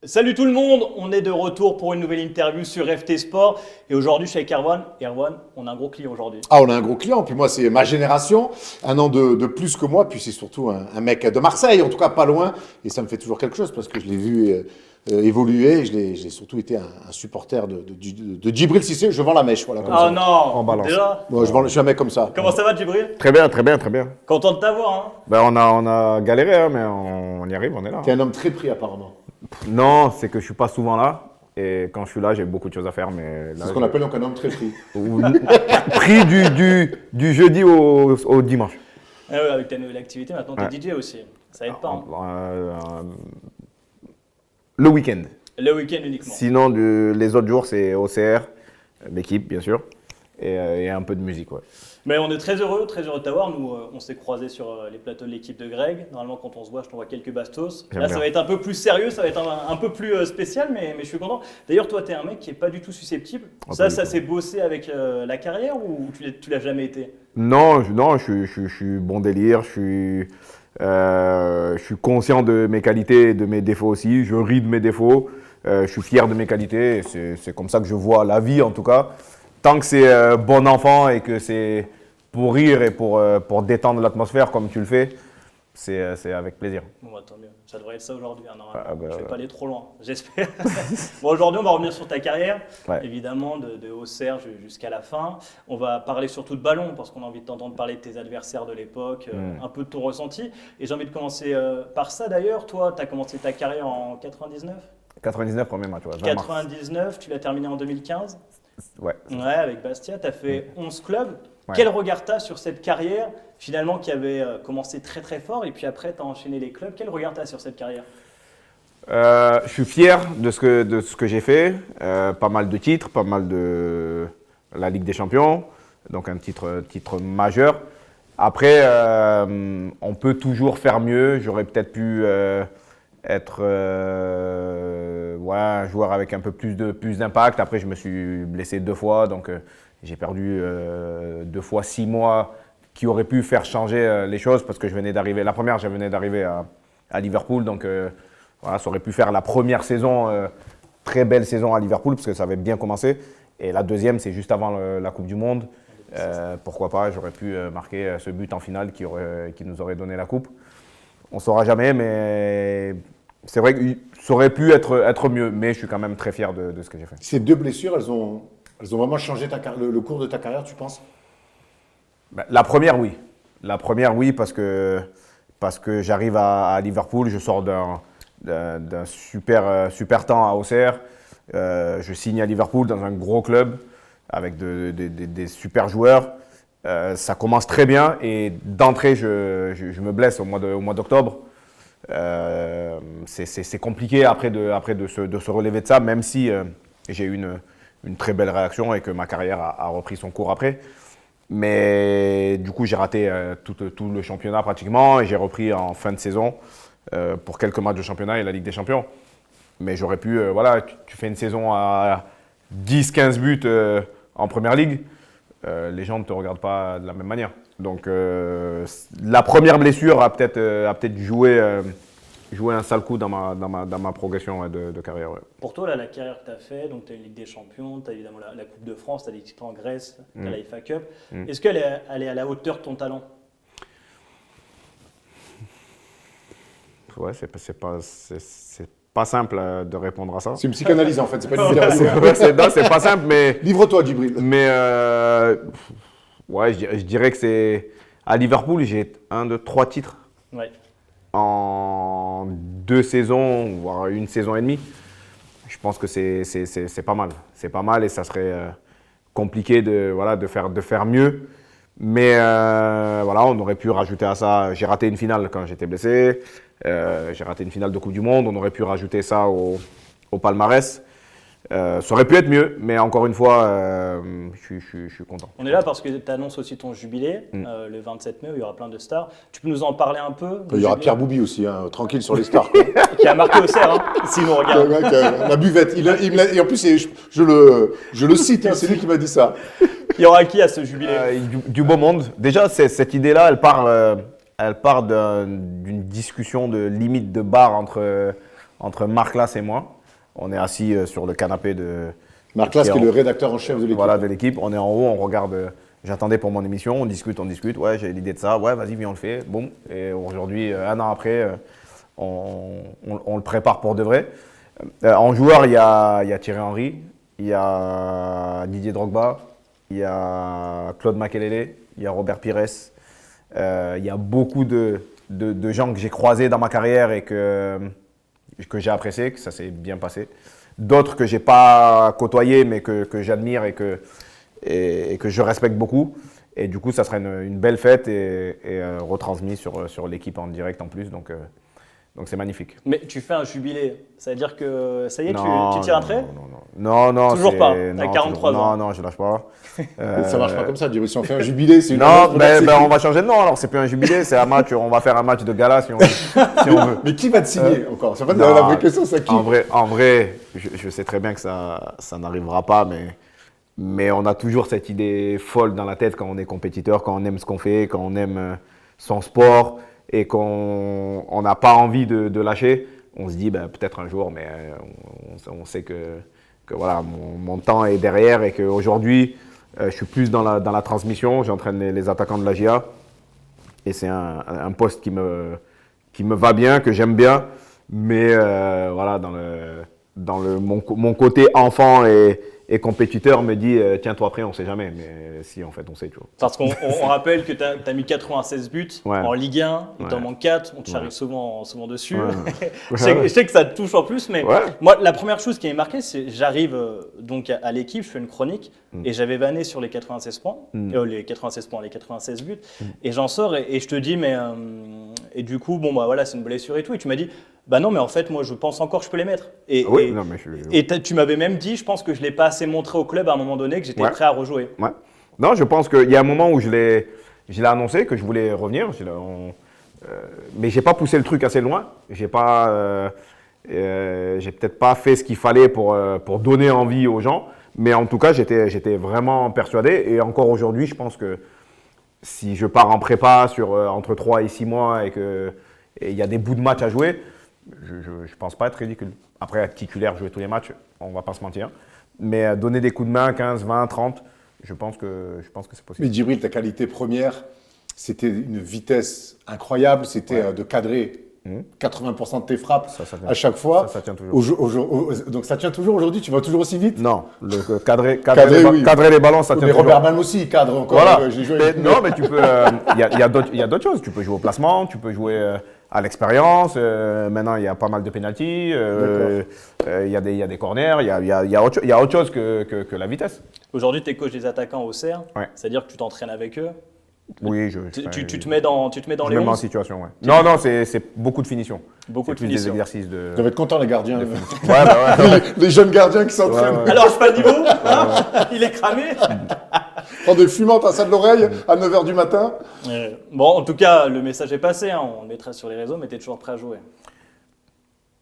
Salut tout le monde, on est de retour pour une nouvelle interview sur FT Sport et aujourd'hui je suis avec Erwan. Erwan, on a un gros client aujourd'hui. Ah, on a un gros client, puis moi c'est ma génération, un an de plus que moi, puis c'est surtout un mec de Marseille, en tout cas pas loin, et ça me fait toujours quelque chose parce que je l'ai vu évoluer, j'ai surtout été un supporter de Djibril Cissé, je vends la mèche, voilà. Comme Oh ça. non, En balance. déjà, Moi, je suis un mec comme ça. comment ça va Djibril? Très bien, très bien, très bien. Content de t'avoir hein. Ben, on a galéré, hein, mais on y arrive, on est là. T'es un homme très pris apparemment. Non, c'est que je suis pas souvent là. Et quand je suis là, j'ai beaucoup de choses à faire. Mais là, C'est ce qu'on appelle donc un homme très pris. Pris du jeudi au dimanche. Ah ouais, avec ta nouvelle activité maintenant t'es Ouais. DJ aussi, ça aide pas hein. Le week-end. Le week-end uniquement. Sinon, les autres jours, c'est OCR, l'équipe, bien sûr, et un peu de musique, ouais. Mais on est très heureux de t'avoir. Nous, on s'est croisés sur les plateaux de l'équipe de Greg. Normalement, quand on se voit, je t'envoie quelques bastos. J'aime Là, ça bien. va être un peu plus sérieux, ça va être un peu plus spécial, mais je suis content. D'ailleurs, toi, tu es un mec qui n'est pas du tout susceptible. Ah, Ça pas du tout. s'est bossé avec la carrière ou tu l'as jamais été? Non, je suis bon délire, je suis conscient de mes qualités et de mes défauts aussi. Je ris de mes défauts, je suis fier de mes qualités. Et c'est comme ça que je vois la vie en tout cas. Tant que c'est bon enfant et que c'est pour rire et pour détendre l'atmosphère comme tu le fais, c'est avec plaisir. Bon, bah, tant mieux. Ça devrait être ça aujourd'hui. Hein, normalement. Ah, bah, Je vais pas aller trop loin, j'espère. Bon, aujourd'hui, on va revenir sur ta carrière, Ouais. évidemment, de Auxerre jusqu'à la fin. On va parler surtout de ballon, parce qu'on a envie de t'entendre parler de tes adversaires de l'époque, un peu de ton ressenti. Et j'ai envie de commencer par ça d'ailleurs. Toi, tu as commencé ta carrière en 99 99, premier match, ouais, 20 mars. 99, tu l'as terminé en 2015. Ouais. Ouais, avec Bastia, tu as fait 11 clubs. Ouais. Quel regard tu as sur cette carrière, finalement, qui avait commencé très très fort, et puis après, tu as enchaîné les clubs. Quel regard tu as sur cette carrière? Je suis fier de ce que j'ai fait. Pas mal de titres, pas mal de la Ligue des Champions, donc un titre majeur. Après, on peut toujours faire mieux. J'aurais peut-être pu être un joueur avec un peu plus d'impact. Après, je me suis blessé 2 fois, donc j'ai perdu 2 fois 6 mois qui auraient pu faire changer les choses parce que je venais d'arriver. La première, je venais d'arriver à Liverpool, donc voilà, ça aurait pu faire la première saison, très belle saison à Liverpool parce que ça avait bien commencé. Et la deuxième, c'est juste avant la Coupe du Monde. Pourquoi pas, j'aurais pu marquer ce but en finale qui nous aurait donné la coupe. On ne saura jamais, mais c'est vrai que ça aurait pu être mieux. Mais je suis quand même très fier de ce que j'ai fait. Ces deux blessures, elles ont vraiment changé le cours de ta carrière, tu penses? Ben, la première, oui. La première, oui, parce que j'arrive à Liverpool, je sors d'un super temps à Auxerre. Je signe à Liverpool dans un gros club avec des super joueurs. Ça commence très bien et d'entrée, je me blesse au mois d'octobre. C'est compliqué après de se relever de ça, même si j'ai eu une très belle réaction et que ma carrière a repris son cours après. Mais du coup, j'ai raté tout le championnat pratiquement et j'ai repris en fin de saison pour quelques matchs de championnat et la Ligue des Champions. Mais j'aurais pu, voilà, tu fais une saison à 10-15 buts en première ligue, les gens ne te regardent pas de la même manière. Donc la première blessure a peut-être joué un sale coup dans ma progression ouais, de carrière. Ouais. Pour toi, là, la carrière que tu as fait, donc tu as une Ligue des Champions, tu as évidemment la Coupe de France, tu as des titres en Grèce, tu as la FA Cup. Est-ce qu'elle est à la hauteur de ton talent? Ouais, c'est pas simple de répondre à ça. C'est une psychanalyse en fait, c'est pas une littérature. Non, c'est pas simple, mais Livre-toi, Djibril. Ouais, je dirais que c'est à Liverpool, j'ai 3 titres Ouais. en 2 saisons, voire 1 saison et demie. Je pense que c'est pas mal. C'est pas mal et ça serait compliqué de faire mieux. Mais voilà, on aurait pu rajouter à ça. J'ai raté une finale quand j'étais blessé. J'ai raté une finale de Coupe du Monde. On aurait pu rajouter ça au palmarès. Ça aurait pu être mieux, mais encore une fois, je suis content. On est là parce que tu annonces aussi ton jubilé, le 27 mai, où il y aura plein de stars. Tu peux nous en parler un peu? Il y aura Pierre Boubi aussi, hein, tranquille sur les stars. Quoi. Qui a marqué Auxerre, hein, s'il nous regarde. Le mec, la buvette. Et en plus, je le cite, hein, c'est lui qui m'a dit ça. Il y aura qui à ce jubilé? Du beau monde. Déjà, cette idée-là, elle part d'une discussion de limite de bar entre Marc Lass et moi. On est assis sur le canapé de... Marc Lass, qui est le rédacteur en chef de l'équipe. Voilà, de l'équipe. On est en haut, on regarde. J'attendais pour mon émission, on discute. Ouais, j'ai l'idée de ça. Ouais, vas-y, viens, on le fait. Boum. Et aujourd'hui, un an après, on le prépare pour de vrai. En joueur, il y a Thierry Henry, il y a Didier Drogba, il y a Claude Makelele, il y a Robert Pires. Il y a beaucoup de gens que j'ai croisés dans ma carrière et que j'ai apprécié, que ça s'est bien passé. D'autres que je n'ai pas côtoyés, mais que j'admire et que je respecte beaucoup. Et du coup, ça serait une belle fête et retransmis sur l'équipe en direct en plus. Donc c'est magnifique. Mais tu fais un jubilé, ça veut dire que ça y est, tu tires un trait? Non. Toujours pas, t'as 43 ans. Non, je lâche pas. Ça marche pas comme ça, si on fait un jubilé, c'est une Non, on va changer de nom, alors c'est plus un jubilé, c'est un match, on va faire un match de gala si on veut. Mais qui va te signer encore? C'est pas la vraie question, ça qui? En vrai, je sais très bien que ça n'arrivera pas, mais on a toujours cette idée folle dans la tête quand on est compétiteur, quand on aime ce qu'on fait, quand on aime son sport et qu'on n'a pas envie de lâcher. On se dit peut-être un jour, mais on sait que voilà, mon temps est derrière et qu'aujourd'hui, je suis plus dans la transmission. J'entraîne les attaquants de la GIA et c'est un poste qui me va bien, que j'aime bien. Mais voilà, mon côté enfant et compétiteur me dit tiens-toi prêt, on ne sait jamais. Mais si, en fait, on sait toujours. Parce qu'on rappelle que tu as mis 96 buts en Ligue 1, il t'en manque 4, on te charrie souvent dessus. Je sais que ça te touche en plus, mais moi, la première chose qui m'est marquée, c'est j'arrive donc à l'équipe, je fais une chronique et j'avais vanné sur les 96 points, les 96 buts, et j'en sors et je te dis, mais et du coup, voilà, c'est une blessure et tout, et tu m'as dit, non, mais en fait, moi, je pense encore que je peux les mettre. Et tu m'avais même dit, je pense que je ne l'ai pas assez montré au club à un moment donné, que j'étais prêt à rejouer. Ouais. Non, je pense qu'il y a un moment où je l'ai annoncé, que je voulais revenir. Mais je n'ai pas poussé le truc assez loin. J'ai peut-être pas fait ce qu'il fallait pour donner envie aux gens. Mais en tout cas, j'étais vraiment persuadé. Et encore aujourd'hui, je pense que si je pars en prépa entre 3 et 6 mois et qu'il y a des bouts de match à jouer, je ne pense pas être ridicule. Après, être titulaire, jouer tous les matchs, on ne va pas se mentir. Mais donner des coups de main, 15, 20, 30, je pense que c'est possible. Mais Djibril, ta qualité première, c'était une vitesse incroyable, c'était de cadrer 80% de tes frappes à chaque fois. Ça tient toujours. Donc ça tient toujours aujourd'hui, tu vas toujours aussi vite? Non, cadrer les ballons, ça tient toujours. Robert Malm aussi, il cadre encore. Voilà. Non, mais tu peux. Il y a d'autres choses. Tu peux jouer au placement, tu peux jouer à l'expérience. Maintenant, il y a pas mal de pénaltys. Il y a des corners. Il y a autre chose que la vitesse. Aujourd'hui, tu es coach des attaquants au CER. Ouais. C'est-à-dire que tu t'entraînes avec eux. Oui, tu te mets dans les 11 en situation, ouais. Non, c'est beaucoup de finition. Beaucoup de plus finition. des exercices de... Vous devez être contents, les gardiens. Ouais. Les jeunes gardiens qui s'entraînent. Ouais. Alors, je pas le niveau, il est cramé. Prends des fumantes à ça de l'oreille à 9h du matin. Bon, en tout cas, le message est passé. On le mettra sur les réseaux, mais tu es toujours prêt à jouer.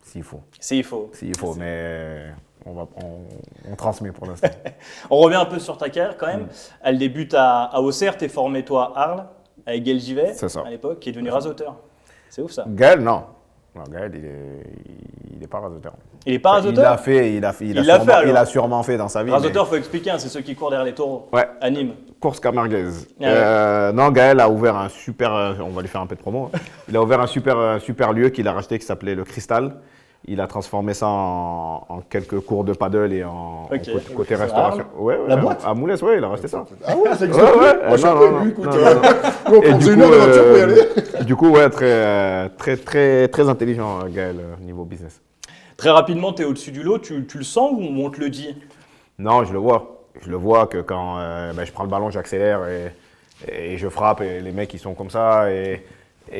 S'il faut. S'il faut, mais on transmet pour l'instant. On revient un peu sur ta carrière quand même. Elle débute à Auxerre, tu es formé toi à Arles, avec Gaël Givet à l'époque, qui est devenu raseauteur. C'est ouf ça. Gaël, non. Non, Gaël, il est pas raseauteur. Il est pas raseauteur? Il a sûrement fait dans sa vie. Raseauteur, il faut expliquer, c'est ceux qui courent derrière les taureaux à Nîmes. Course camarguaise. Non, Gaël a ouvert un super, on va lui faire un peu de promo. Il a ouvert un super lieu qu'il a racheté qui s'appelait le Cristal. Il a transformé ça en quelques cours de paddle et en côté restauration. La boîte à Moulès, il a racheté ça. Ah ouais, ça existe. Moi, je écoute. On Et prend une heure de voiture pour y aller. Du coup, très intelligent, Gaël, niveau business. Très rapidement, tu es au-dessus du lot, tu le sens ou on te le dit? Non, je le vois. Je le vois que quand je prends le ballon, j'accélère et je frappe et les mecs ils sont comme ça et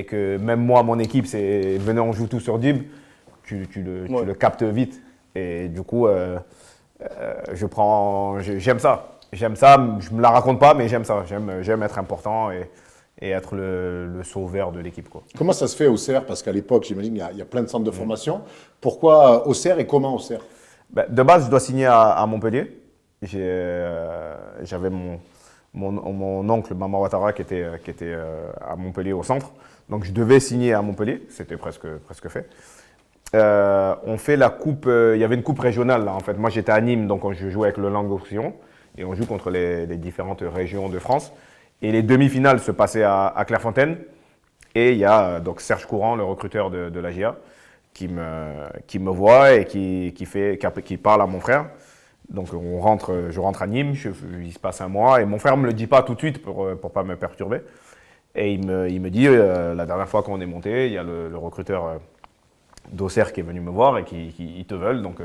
que même moi, mon équipe, c'est venez on joue tout sur Dib, tu le captes vite et du coup j'aime ça. J'aime ça, je me la raconte pas mais j'aime ça. J'aime être important et être le sauveur de l'équipe, quoi. Comment ça se fait Auxerre? Parce qu'à l'époque, j'imagine qu'il y a plein de centres de formation. Pourquoi Auxerre et comment Auxerre? De base, je dois signer à Montpellier. J'avais mon oncle Maman Ouattara qui était à Montpellier au centre. Donc je devais signer à Montpellier, c'était presque fait. on fait la coupe. Il y avait une coupe régionale là en fait. Moi j'étais à Nîmes, donc je jouais avec le Languedoc-Roussillon et on joue contre les différentes régions de France. Et les demi-finales se passaient à Clairefontaine. Et il y a donc Serge Courant, le recruteur de la GIA, qui me voit et qui parle à mon frère. Donc je rentre à Nîmes, il se passe un mois et mon frère me le dit pas tout de suite pour pas me perturber. Et il me dit la dernière fois qu'on est monté, il y a le recruteur d'Auxerre qui est venu me voir et qui te veulent. Donc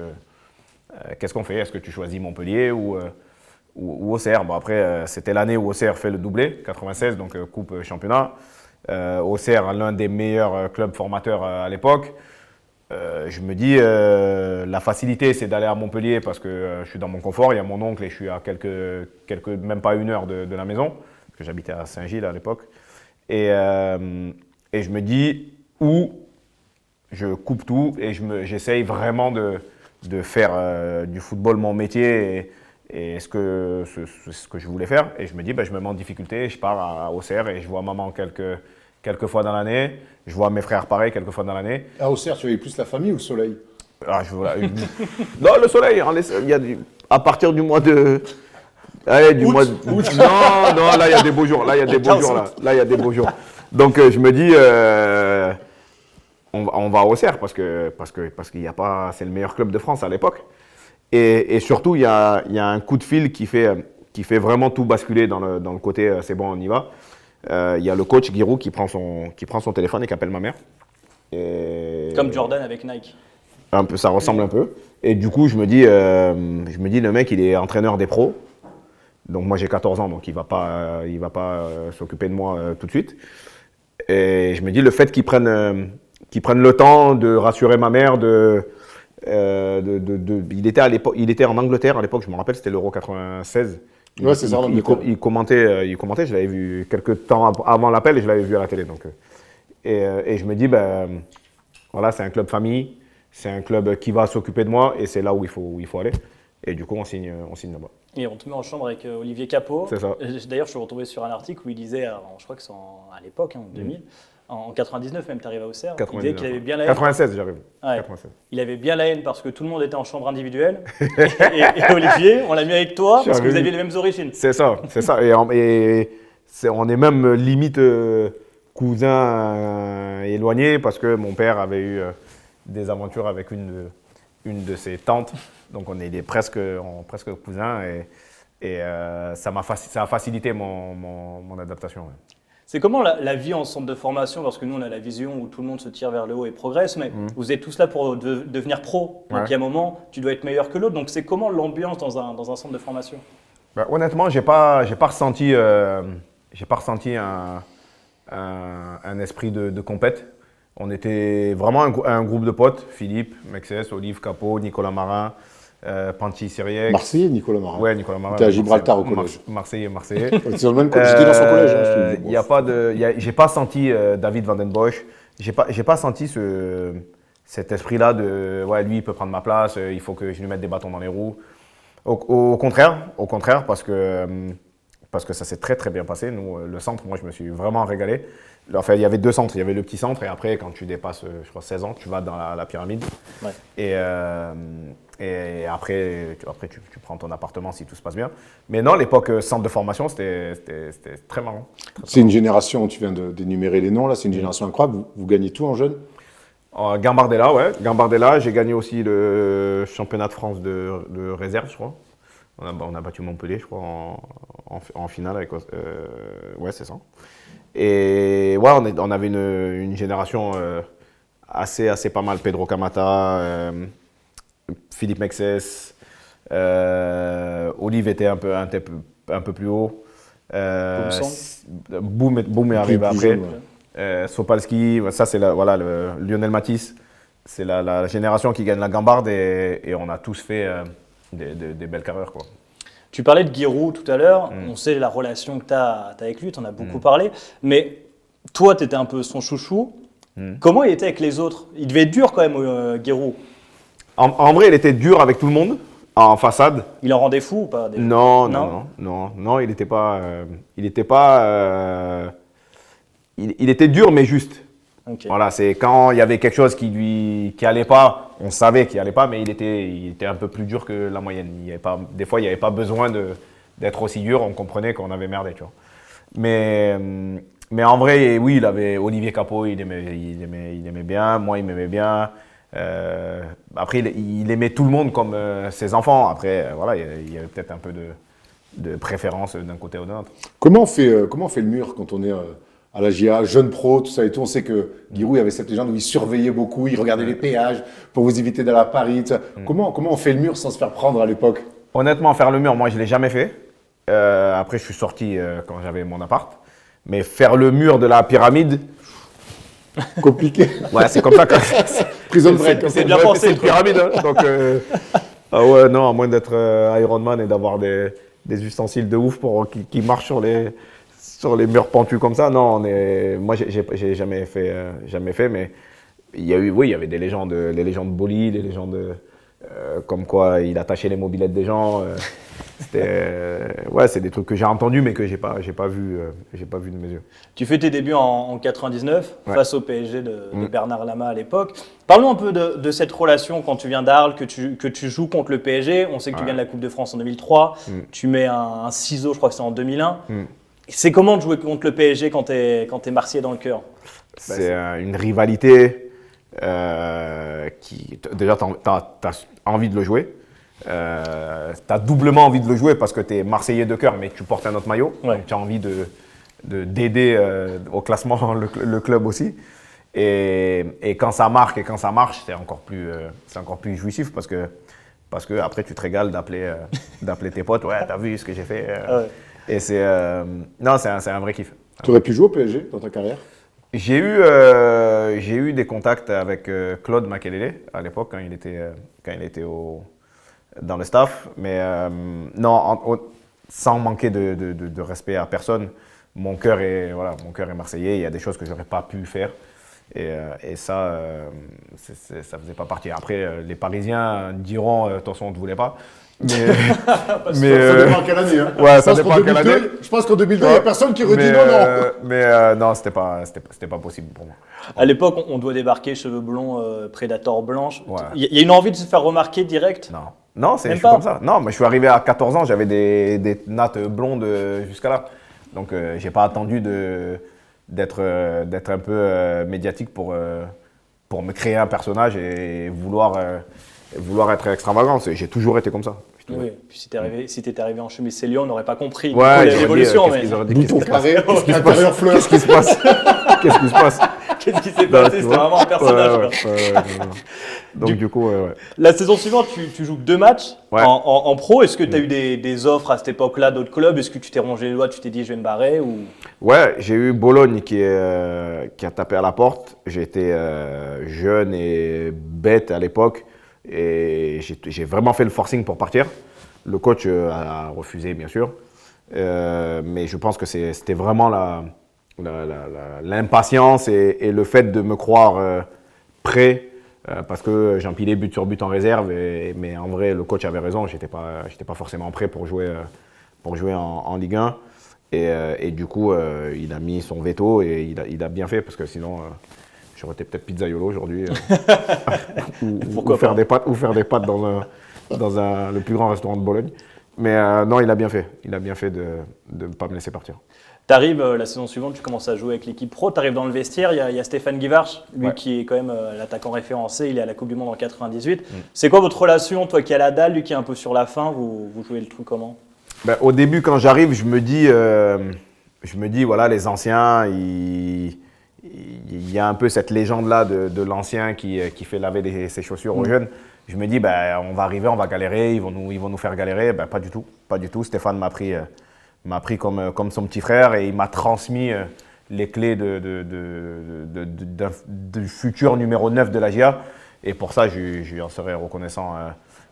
qu'est-ce qu'on fait? Est-ce que tu choisis Montpellier ou Auxerre? Bon après c'était l'année où Auxerre fait le doublé, 96, donc coupe championnat. Auxerre, l'un des meilleurs clubs formateurs à l'époque. Je me dis, la facilité, c'est d'aller à Montpellier parce que je suis dans mon confort. Il y a mon oncle et je suis à même pas 1 heure de la maison, parce que j'habitais à Saint-Gilles à l'époque. Et je me dis, où je coupe tout et j'essaye vraiment de faire du football mon métier et ce que je voulais faire. Et je me dis, je me mets en difficulté, je pars à Auxerre et je vois maman quelques fois dans l'année. Je vois mes frères pareil quelques fois dans l'année. À Auxerre, tu avais plus la famille ou le soleil? Non, le soleil, il y a à partir du mois de... Allez, Août. Non, là, il y a des beaux jours. Là, il y a des beaux jours. Donc, je me dis, on va à Auxerre parce qu'il y a pas... C'est le meilleur club de France à l'époque. Et surtout, il y a un coup de fil qui fait vraiment tout basculer dans le côté c'est bon, on y va. Il y a le coach Giroud qui prend son téléphone et qui appelle ma mère. Comme Jordan avec Nike. Un peu, ça ressemble un peu. Et du coup, je me dis, le mec, il est entraîneur des pros. Donc moi, j'ai 14 ans, donc il va pas s'occuper de moi tout de suite. Et je me dis, le fait qu'il prenne le temps de rassurer ma mère, il était en Angleterre à l'époque, je me rappelle, c'était l'Euro 96. Ouais, c'est ça. Il commentait, je l'avais vu quelques temps avant l'appel et je l'avais vu à la télé. Donc, et je me dis, voilà, c'est un club famille, c'est un club qui va s'occuper de moi et c'est là où il faut aller. Et du coup, on signe là-bas. Et on te met en chambre avec Olivier Capot. C'est ça. D'ailleurs, je suis retombé sur un article où il disait, je crois que c'est à l'époque, en 2000, en 99 même, tu arrives à Auxerre, il disait qu'il avait bien la haine. 96, j'arrive. Ouais. 96. Il avait bien la haine parce que tout le monde était en chambre individuelle. et Olivier, on l'a mis avec toi parce que vous aviez les mêmes origines. C'est ça. On est même limite cousins éloignés parce que mon père avait eu des aventures avec une de ses tantes. Donc on est presque cousins et ça a facilité mon adaptation. Ouais. C'est comment la vie en centre de formation? Parce que nous, on a la vision où tout le monde se tire vers le haut et progresse, mais vous êtes tous là pour devenir pro. Donc, il y a un moment, tu dois être meilleur que l'autre. Donc, c'est comment l'ambiance dans un centre de formation? Honnêtement, j'ai pas ressenti un esprit de compète. On était vraiment un groupe de potes. Philippe, Mexès, Olive, Capot, Nicolas Marin, Panti Siriec. Marseillais, Nicolas Marin. Ouais, Nicolas Marin. Tu es à Gibraltar au collège. Marseillais. C'est dans le même collège. J'étais dans son collège. J'ai pas senti David Van Den Bosch. J'ai pas senti cet esprit-là de lui il peut prendre ma place, il faut que je lui mette des bâtons dans les roues. Au contraire, parce que ça s'est très très bien passé. Nous, le centre, moi je me suis vraiment régalé. Enfin, il y avait 2 centres, il y avait le petit centre et après quand tu dépasses, je crois 16 ans, tu vas dans la pyramide. Ouais. Et après tu prends ton appartement si tout se passe bien. Mais non, l'époque centre de formation, c'était très marrant. C'est une génération, tu viens d'énumérer les noms là, c'est une génération incroyable. Vous gagnez tout en jeune? Gambardella, ouais. Gambardella, j'ai gagné aussi le championnat de France de réserve, je crois. On a battu Montpellier, je crois, en finale avec. Ouais, c'est ça. Et ouais, on avait une génération assez pas mal. Pedro Camata, Philippe Mexès, Olive était un peu plus haut. Boum est arrivé après. Jeune, ouais. Sopalski, ça c'est le Lionel Matisse. C'est la génération qui gagne la Gambarde et on a tous fait des belles carrières, quoi. Tu parlais de Giroud tout à l'heure, on sait la relation que tu as avec lui, tu en as beaucoup parlé, mais toi tu étais un peu son chouchou. Comment il était avec les autres? Il devait être dur quand même, Giroud. En vrai, il était dur avec tout le monde, en façade. Il en rendait fou ou pas? Non, il était pas. Il était dur, mais juste. Ok. Voilà, c'est quand il y avait quelque chose qui allait pas, on savait qu'il allait pas, mais il était un peu plus dur que la moyenne. Des fois, il n'y avait pas besoin d'être aussi dur, on comprenait qu'on avait merdé, tu vois. Mais en vrai, oui, il avait Olivier Capot, il aimait bien, moi il m'aimait bien. Après, il aimait tout le monde comme ses enfants. Après, voilà, il y avait peut-être un peu de préférence d'un côté ou d'un autre. Comment on fait le mur quand on est à la GIA, jeune pro, tout ça et tout? On sait que Giroud, il y avait cette légende où il surveillait beaucoup, il regardait les péages pour vous éviter d'aller à Paris. Tout ça. Comment on fait le mur sans se faire prendre à l'époque? Honnêtement, faire le mur, moi, je ne l'ai jamais fait. Après, je suis sorti quand j'avais mon appart. Mais faire le mur de la pyramide, Compliqué. ouais, c'est comme ça. Prison break. c'est bien pensé, C'est une pyramide. Hein. Donc, ah ouais, non, à moins d'être Iron Man et d'avoir des ustensiles de ouf qui marchent sur les murs pentus comme ça. Non, moi, j'ai jamais fait, mais oui, il y avait des légendes, les légendes Boli, les légendes comme quoi il attachait les mobylettes des gens. Ouais, c'est des trucs que j'ai entendus, mais que j'ai pas vu de mes yeux. Tu fais tes débuts en 99 Ouais. face au PSG de Bernard Lama à l'époque. Parlons un peu de cette relation quand tu viens d'Arles, que tu joues contre le PSG. On sait que tu Ouais. gagnes la Coupe de France en 2003. Tu mets un ciseau, je crois que c'est en 2001. C'est comment de jouer contre le PSG quand tu es Marseillais dans le cœur? C'est une rivalité déjà, tu as envie de le jouer. Tu as doublement envie de le jouer parce que tu es Marseillais de cœur, mais tu portes un autre maillot. Ouais. Donc tu as envie d'aider au classement le club aussi. Et quand ça marque et quand ça marche, c'est encore plus jouissif parce que après tu te régales d'appeler tes potes. Ouais, t'as vu ce que j'ai fait. Ouais. Et non, c'est un vrai kiff. Tu aurais pu jouer au PSG dans ta carrière? J'ai eu des contacts avec Claude Makelele à l'époque quand il était dans le staff, mais non, sans manquer de respect à personne. Mon cœur est marseillais. Il y a des choses que j'aurais pas pu faire, et ça, ça faisait pas partie. Après, les Parisiens diront, de toute façon, on te voulait pas. Mais Ça dépend à quelle année. Hein. Ouais, ça Je pense dépend qu'en à quelle 2002, année. Je pense qu'en 2002, il n'y a personne qui redit non, non. Mais non, c'était pas possible pour moi. À l'époque, on doit débarquer, cheveux blonds, Predator blanche. Ouais. Il y a une envie de se faire remarquer direct? Non, je Même suis pas. comme ça. Non, mais je suis arrivé à 14 ans, j'avais des nattes blondes jusqu'à là. Donc, j'ai pas attendu d'être un peu médiatique pour me créer un personnage et vouloir être extravagant. J'ai toujours été comme ça. Oui, puis si t'étais arrivé en chemise Célion, on n'aurait pas compris Ouais, l'évolution. qu'est-ce qu'ils auraient dit, qu'est-ce Bouton qui se passe? carré, intérieur fleur. Qu'est-ce qui se passe? Qu'est-ce qui se passe? Qu'est-ce qui s'est Non, passé? tu C'était vois. vraiment un personnage. Ouais, quoi. non. Donc, du coup, ouais. La saison suivante, tu joues que 2 matchs Ouais. en pro. Est-ce que tu as eu des offres à cette époque-là d'autres clubs? Est-ce que tu t'es rongé les doigts, tu t'es dit je vais me barrer ou... Ouais, j'ai eu Bologne qui a tapé à la porte. J'étais jeune et bête à l'époque et j'ai vraiment fait le forcing pour partir. Le coach a refusé, bien sûr. Mais je pense que c'était vraiment l'impatience et le fait de me croire prêt parce que j'empilais but sur but en réserve. Mais en vrai, le coach avait raison. J'étais pas forcément prêt pour jouer en Ligue 1. Et du coup, il a mis son veto et il a bien fait parce que sinon, j'aurais été peut-être pizzaiolo aujourd'hui ou faire des pâtes dans le plus grand restaurant de Bologne. Mais non, il a bien fait. Il a bien fait de ne pas me laisser partir. Tu arrives la saison suivante, tu commences à jouer avec l'équipe pro. Tu arrives dans le vestiaire, il y a Stéphane Guivarch, lui Ouais. qui est quand même l'attaquant référencé. Il est à la Coupe du Monde en 98. C'est quoi votre relation, toi qui es à la dalle, lui qui est un peu sur la fin? Vous jouez le truc comment? Ben, au début, quand j'arrive, je me dis, voilà, les anciens, il y a un peu cette légende-là de l'ancien qui fait laver ses chaussures aux jeunes. Je me dis, ben, on va arriver, on va galérer, ils vont nous faire galérer. Ben, pas du tout. Stéphane m'a pris comme son petit frère et il m'a transmis les clés du futur numéro 9 de la GIA. Et pour ça, je lui en serai reconnaissant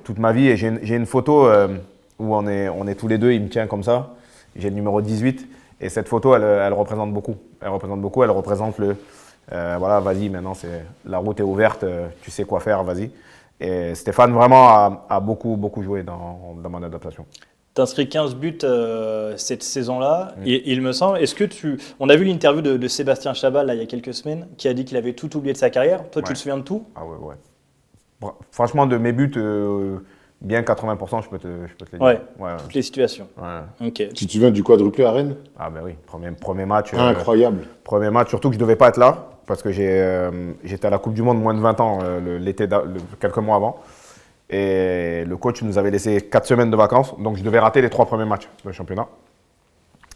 toute ma vie. Et j'ai une photo où on est tous les deux, il me tient comme ça. J'ai le numéro 18 et cette photo, elle représente beaucoup. Elle représente voilà, vas-y, maintenant la route est ouverte, tu sais quoi faire, vas-y. Et Stéphane vraiment a beaucoup joué dans mon adaptation. Tu inscrit 15 buts cette saison-là, et il me semble. On a vu l'interview de Sébastien Chabal là, il y a quelques semaines, qui a dit qu'il avait tout oublié de sa carrière. Toi, tu te souviens de tout? Ah ouais. Franchement, de mes buts, bien 80%, je peux te les dire. Ouais, toutes les situations. Ouais. Ok. Tu te souviens du quadruplé à Rennes? Ah ben oui, premier match. Incroyable. Premier match, surtout que je ne devais pas être là, parce que j'étais à la Coupe du Monde moins de 20 ans quelques mois avant. Et le coach nous avait laissé 4 semaines de vacances, donc je devais rater les 3 premiers matchs de championnat.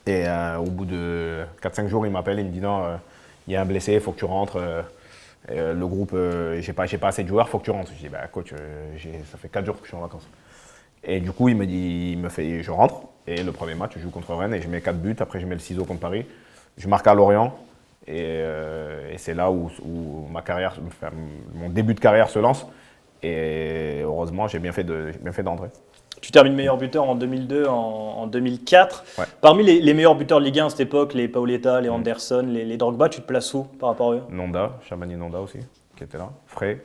Et au bout de 4-5 jours, il m'appelle, il me dit non, il y a un blessé, il faut que tu rentres. Le groupe, j'ai pas assez de joueurs, il faut que tu rentres. Je dis, bah, coach, ça fait 4 jours que je suis en vacances. Et du coup, il me fait, je rentre. Et le premier match, je joue contre Rennes et je mets 4 buts. Après, je mets le ciseau contre Paris. Je marque à Lorient. Et c'est là où ma carrière, mon début de carrière se lance. Et heureusement, j'ai bien fait d'entrer. Tu termines meilleur buteur en 2002, en 2004. Ouais. Parmi les meilleurs buteurs de Ligue 1 à cette époque, les Paoletta, les Anderson, les Drogba, tu te places où par rapport à eux? Nonda, Chabani Nonda aussi, qui était là. Frey.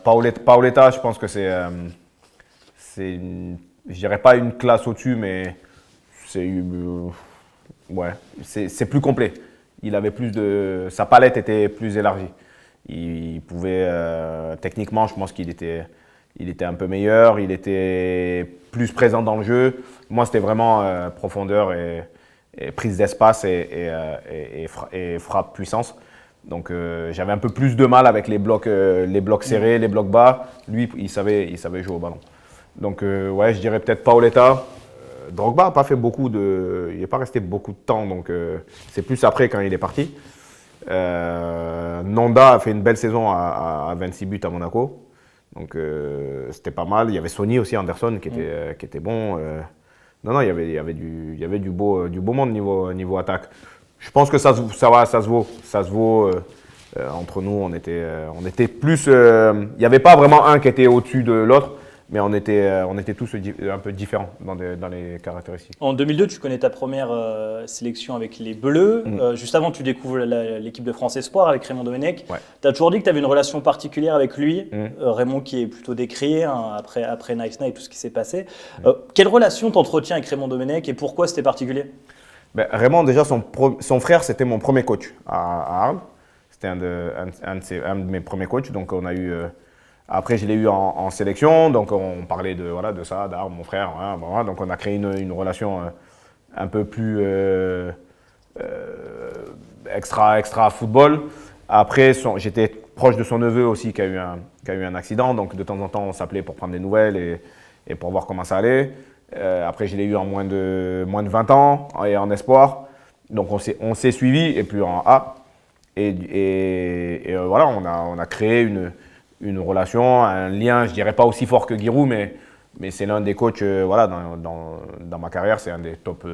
Paoletta, je pense que je dirais pas une classe au-dessus, mais c'est plus complet. Il avait sa palette était plus élargie. Il pouvait, techniquement, je pense qu'il était un peu meilleur, il était plus présent dans le jeu. Moi, c'était vraiment profondeur et prise d'espace et frappe puissance. Donc, j'avais un peu plus de mal avec les blocs serrés, les blocs bas. Lui, il savait jouer au ballon. Donc, je dirais peut-être Paoletta. Drogba n'a pas fait il n'est pas resté beaucoup de temps, donc c'est plus après quand il est parti. Nonda a fait une belle saison à 26 buts à Monaco, donc c'était pas mal. Il y avait Sonny aussi, Anderson, qui était bon. Non, il y avait du beau monde niveau attaque. Je pense que ça se vaut. Entre nous, on était plus. Il n'y avait pas vraiment un qui était au-dessus de l'autre. Mais on était tous un peu différents dans les caractéristiques. En 2002, tu connais ta première sélection avec les Bleus. Juste avant, tu découvres l'équipe de France Espoir avec Raymond Domenech. Ouais. Tu as toujours dit que tu avais une relation particulière avec lui. Raymond qui est plutôt décrié après Nice Night et tout ce qui s'est passé. Quelle relation t'entretiens avec Raymond Domenech et pourquoi c'était particulier? Raymond, déjà, son frère, c'était mon premier coach à Arles. C'était un de mes premiers coachs. Donc, on a eu... Après, je l'ai eu en sélection, donc on parlait de ça, d'Arles, mon frère. Voilà. Donc on a créé une relation un peu plus extra football. Après, j'étais proche de son neveu aussi qui a eu un accident, donc de temps en temps on s'appelait pour prendre des nouvelles et pour voir comment ça allait. Après, je l'ai eu en moins de 20 ans et en espoir, donc on s'est suivi et puis en A. Et voilà, on a créé une relation, un lien, je dirais pas aussi fort que Giroud, mais c'est l'un des coachs, dans ma carrière, c'est un des top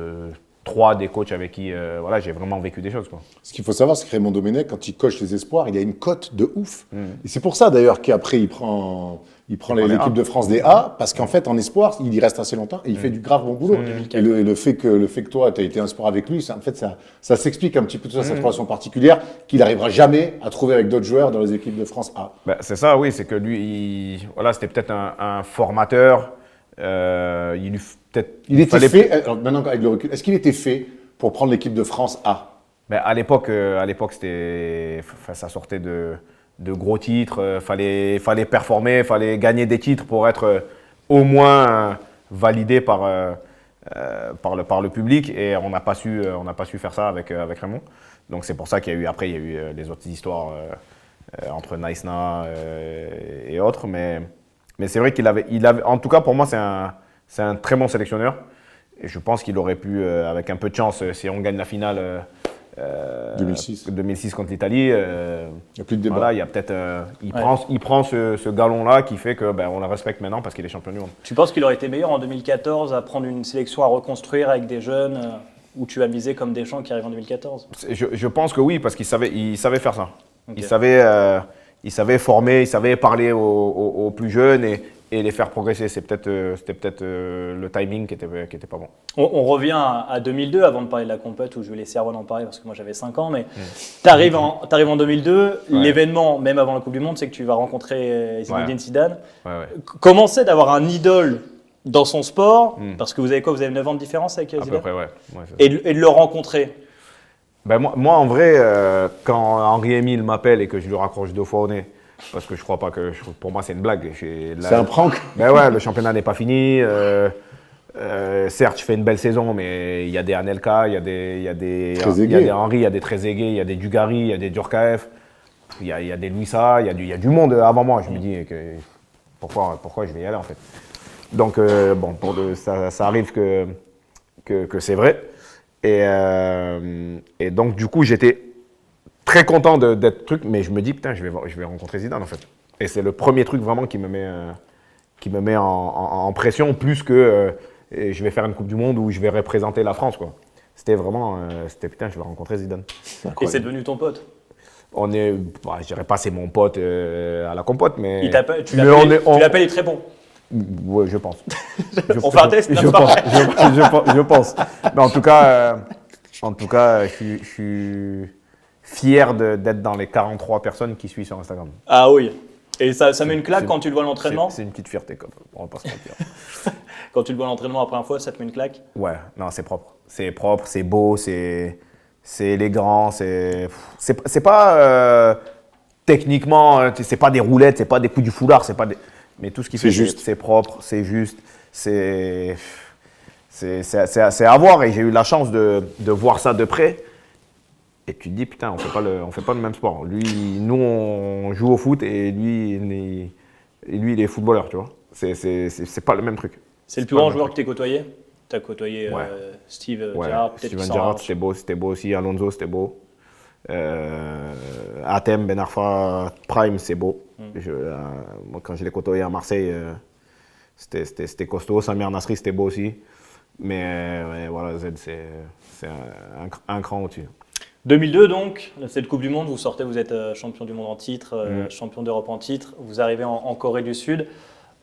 3 des coachs avec qui j'ai vraiment vécu des choses, quoi. Ce qu'il faut savoir, c'est que Raymond Domenech, quand il coche les espoirs, il a une cote de ouf. Et c'est pour ça d'ailleurs qu'après il prend l'équipe de France des A, parce qu'en fait en espoir, il y reste assez longtemps et il fait du grave bon boulot. Et le fait que toi, tu as été un sport avec lui, ça s'explique un petit peu tout ça, cette relation particulière qu'il n'arrivera jamais à trouver avec d'autres joueurs dans les équipes de France A. C'est ça, oui, c'est que lui, c'était peut-être un formateur. Il était fait, alors maintenant avec le recul, est-ce qu'il était fait pour prendre l'équipe de France A? À l'époque, ça sortait de gros titres, fallait performer, fallait gagner des titres pour être au moins validé par le public, et on n'a pas su faire ça avec Raymond. Donc c'est pour ça qu'il y a eu les autres histoires entre Nice Night et autres, mais c'est vrai qu'il avait, en tout cas pour moi c'est un très bon sélectionneur, et je pense qu'il aurait pu, avec un peu de chance, si on gagne la finale 2006 contre l'Italie, il n'y a plus de débat. Voilà, il y a peut-être, il prend ce galon-là qui fait que on le respecte maintenant parce qu'il est champion du monde. Tu penses qu'il aurait été meilleur en 2014 à prendre une sélection à reconstruire avec des jeunes où tu as misé comme Deschamps qui arrive en 2014? Je pense que oui, parce qu'il savait faire ça. Okay. Il savait former, il savait parler aux plus jeunes et les faire progresser. C'était peut-être le timing qui était pas bon. On revient à 2002 avant de parler de la compète, où je vais laisser Erwan en parler parce que moi j'avais 5 ans, mais tu arrives en 2002, l'événement, même avant la Coupe du Monde, c'est que tu vas rencontrer Zinedine Zidane. Ouais. Comment c'est d'avoir un idole dans son sport, parce que vous avez quoi? Vous avez 9 ans de différence avec À Zidane? peu près, ouais. Et de le rencontrer. Ben moi, en vrai, quand Henri-Émile m'appelle et que je lui raccroche 2 fois au nez, parce que je crois pas que. Pour moi, c'est une blague. C'est un prank. Ben ouais, le championnat n'est pas fini. Certes, je fais une belle saison, mais il y a des Anelka, il y a des Henri, il y a des Trezeguet, il y a des Dugarry, il y a des Djorkaeff, il y a des Louisa, il y a du monde avant moi. Je me dis que pourquoi je vais y aller en fait. Donc bon, ça arrive que c'est vrai. Et donc du coup, j'étais très content d'être truc, mais je me dis putain, je vais rencontrer Zidane en fait. Et c'est le premier truc vraiment qui me met en pression, plus que je vais faire une Coupe du Monde où je vais représenter la France, quoi. C'était vraiment, putain, je vais rencontrer Zidane. Et c'est devenu ton pote? Je dirais pas c'est mon pote à la compote, mais... Tu l'appelles, il est très bon. Ouais, je pense. On fait un test? Je pense. Mais en tout cas, je suis fier d'être dans les 43 personnes qui suivent sur Instagram. Ah oui. Et ça met une claque quand tu le vois à l'entraînement? C'est une petite fierté, quoi. On va pas se mentir. Quand tu le vois à l'entraînement la première fois, ça te met une claque? Ouais, non, c'est propre. C'est propre, c'est beau, c'est élégant, c'est pas techniquement, c'est pas des roulettes, c'est pas des coups du foulard, c'est pas des... Mais tout ce qui fait, c'est propre, c'est juste, c'est à voir. Et j'ai eu la chance de voir ça de près. Et tu te dis, putain, on fait pas le même sport. Nous, on joue au foot et lui, il est footballeur, tu vois. C'est pas le même truc. C'est le plus grand joueur que tu as côtoyé? Tu as côtoyé Steve Gerrard, peut-être Steven Gerrard, c'était beau aussi. Alonso, c'était beau. Hatem, Ben Arfa, Prime, c'est beau. Moi, quand je l'ai côtoyé à Marseille, c'était costaud. Samir Nasri, c'était beau aussi. Mais voilà, Z, c'est un cran au-dessus. 2002 donc, cette Coupe du Monde, vous êtes champion du monde en titre, champion d'Europe en titre, vous arrivez en Corée du Sud.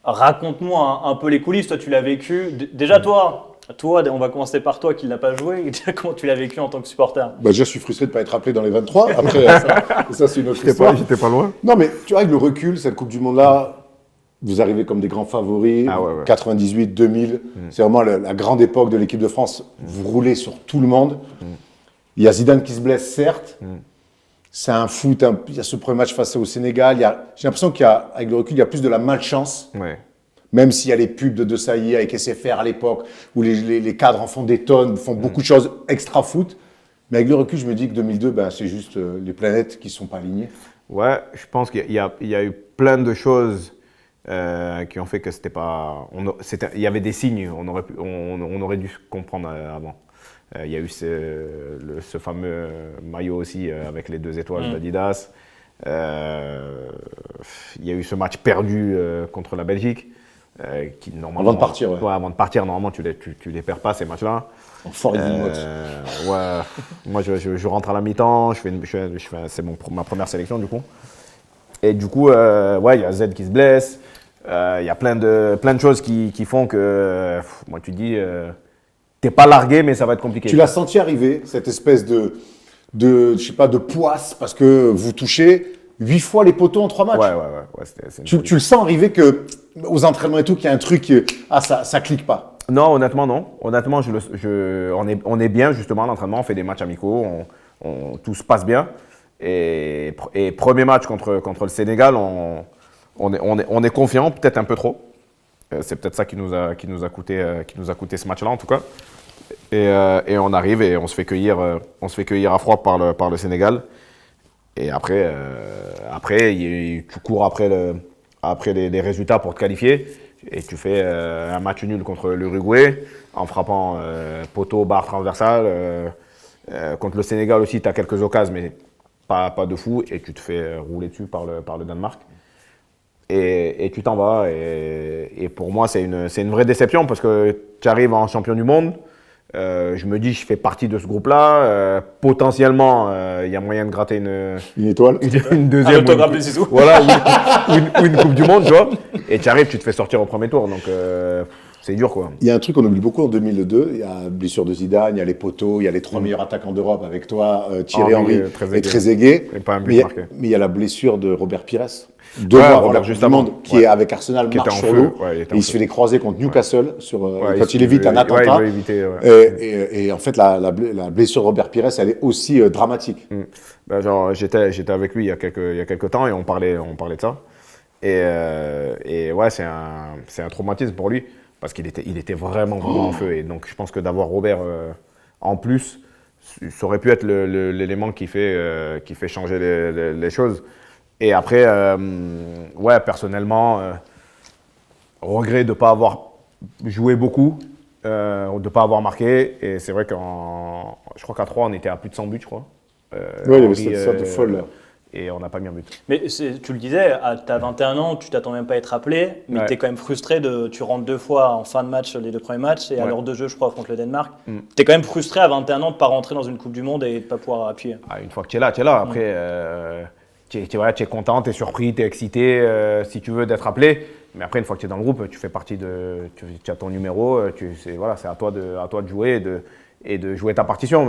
Raconte-nous un peu les coulisses, toi tu l'as vécu. Déjà toi, on va commencer par toi qui ne l'a pas joué, déjà comment tu l'as vécu en tant que supporter? Déjà je suis frustré de ne pas être appelé dans les 23, après ça c'est une autre histoire. J'étais pas loin. Non mais tu vois avec le recul, cette Coupe du Monde là, vous arrivez comme des grands favoris, 98, 2000, c'est vraiment la grande époque de l'équipe de France, vous roulez sur tout le monde. Il y a Zidane qui se blesse, certes. C'est un foot. Il y a ce premier match face au Sénégal. J'ai l'impression qu'avec le recul, il y a plus de la malchance. Ouais. Même s'il y a les pubs de Desailly avec SFR à l'époque, où les cadres en font des tonnes, font beaucoup de choses extra foot. Mais avec le recul, je me dis que 2002, c'est juste les planètes qui ne sont pas alignées. Ouais, je pense qu'il y a eu plein de choses qui ont fait que c'était pas. Il y avait des signes. On aurait dû comprendre avant. Il y a eu ce fameux maillot aussi avec les 2 étoiles d'Adidas. Il y a eu ce match perdu contre la Belgique. Qui, avant de partir, ouais. Avant de partir, normalement, tu les perds pas, ces matchs-là. En fort ouais. Moi, je rentre à la mi-temps. C'est ma première sélection, du coup. Et du coup, il y a Z qui se blesse. Il y a plein de choses qui font que, moi, tu dis... T'es pas largué, mais ça va être compliqué. Tu l'as senti arriver, cette espèce je sais pas, de poisse, parce que vous touchez 8 fois les poteaux en 3 matchs. Ouais. Tu le sens arriver que, aux entraînements et tout, qu'il y a un truc, ça clique pas. Non, honnêtement, non. Honnêtement, on est bien, justement, à l'entraînement, on fait des matchs amicaux, tout se passe bien. Et premier match contre le Sénégal, on est confiant, peut-être un peu trop. C'est peut-être ça qui nous a coûté ce match-là en tout cas. Et on arrive et on se fait cueillir à froid par le Sénégal. Et après tu cours après les résultats pour te qualifier et tu fais un match nul contre l'Uruguay en frappant poteau, barre transversale. Contre le Sénégal aussi, tu as quelques occasions mais pas de fou et tu te fais rouler dessus par le Danemark. Et tu t'en vas. Et pour moi, c'est une vraie déception parce que tu arrives en champion du monde. Je me dis, je fais partie de ce groupe-là. Potentiellement, il y a moyen de gratter une étoile, une deuxième. Voilà, ou une Coupe du Monde, tu vois. Et tu arrives, tu te fais sortir au premier tour. Donc, c'est dur, quoi. Il y a un truc qu'on oublie beaucoup en 2002, il y a la blessure de Zidane, il y a les poteaux, il y a les 3 meilleurs attaquants d'Europe avec toi, Thierry Henry et Trezeguet. Et pas un but mais marqué. il y a la blessure de Robert Pires, deux mois avant la Coupe du Monde, qui est avec Arsenal, marche sur l'eau, et il se fait des croisés contre Newcastle, quand il évite un attentat. Il veut éviter, Et en fait, la blessure de Robert Pires, elle est aussi dramatique. Ben, genre, j'étais avec lui il y a quelques temps et on parlait de ça. Et ouais, c'est un traumatisme pour lui parce qu'il était vraiment en feu. Et donc, je pense que d'avoir Robert en plus, ça aurait pu être l'élément qui fait changer les choses. Et après, ouais, personnellement, regret de ne pas avoir joué beaucoup, de ne pas avoir marqué. Et c'est vrai je crois qu'à 3, on était à plus de 100 buts, je crois. Oui, il y avait cette sorte de folle. Et on n'a pas mis un but. Mais tu le disais, tu as 21 ans, tu t'attends même pas à être appelé, mais tu es quand même frustré tu rentres 2 fois en fin de match, les 2 premiers matchs, et à l'heure de jeu, je crois, contre le Danemark. Tu es quand même frustré à 21 ans de ne pas rentrer dans une Coupe du Monde et de ne pas pouvoir appuyer. Ah, une fois que tu es là, tu es là. Après, tu es content, tu es surpris, tu es excité, si tu veux, d'être appelé. Mais après, une fois que tu es dans le groupe, tu fais partie tu as ton numéro, c'est à toi de jouer et de jouer ta partition.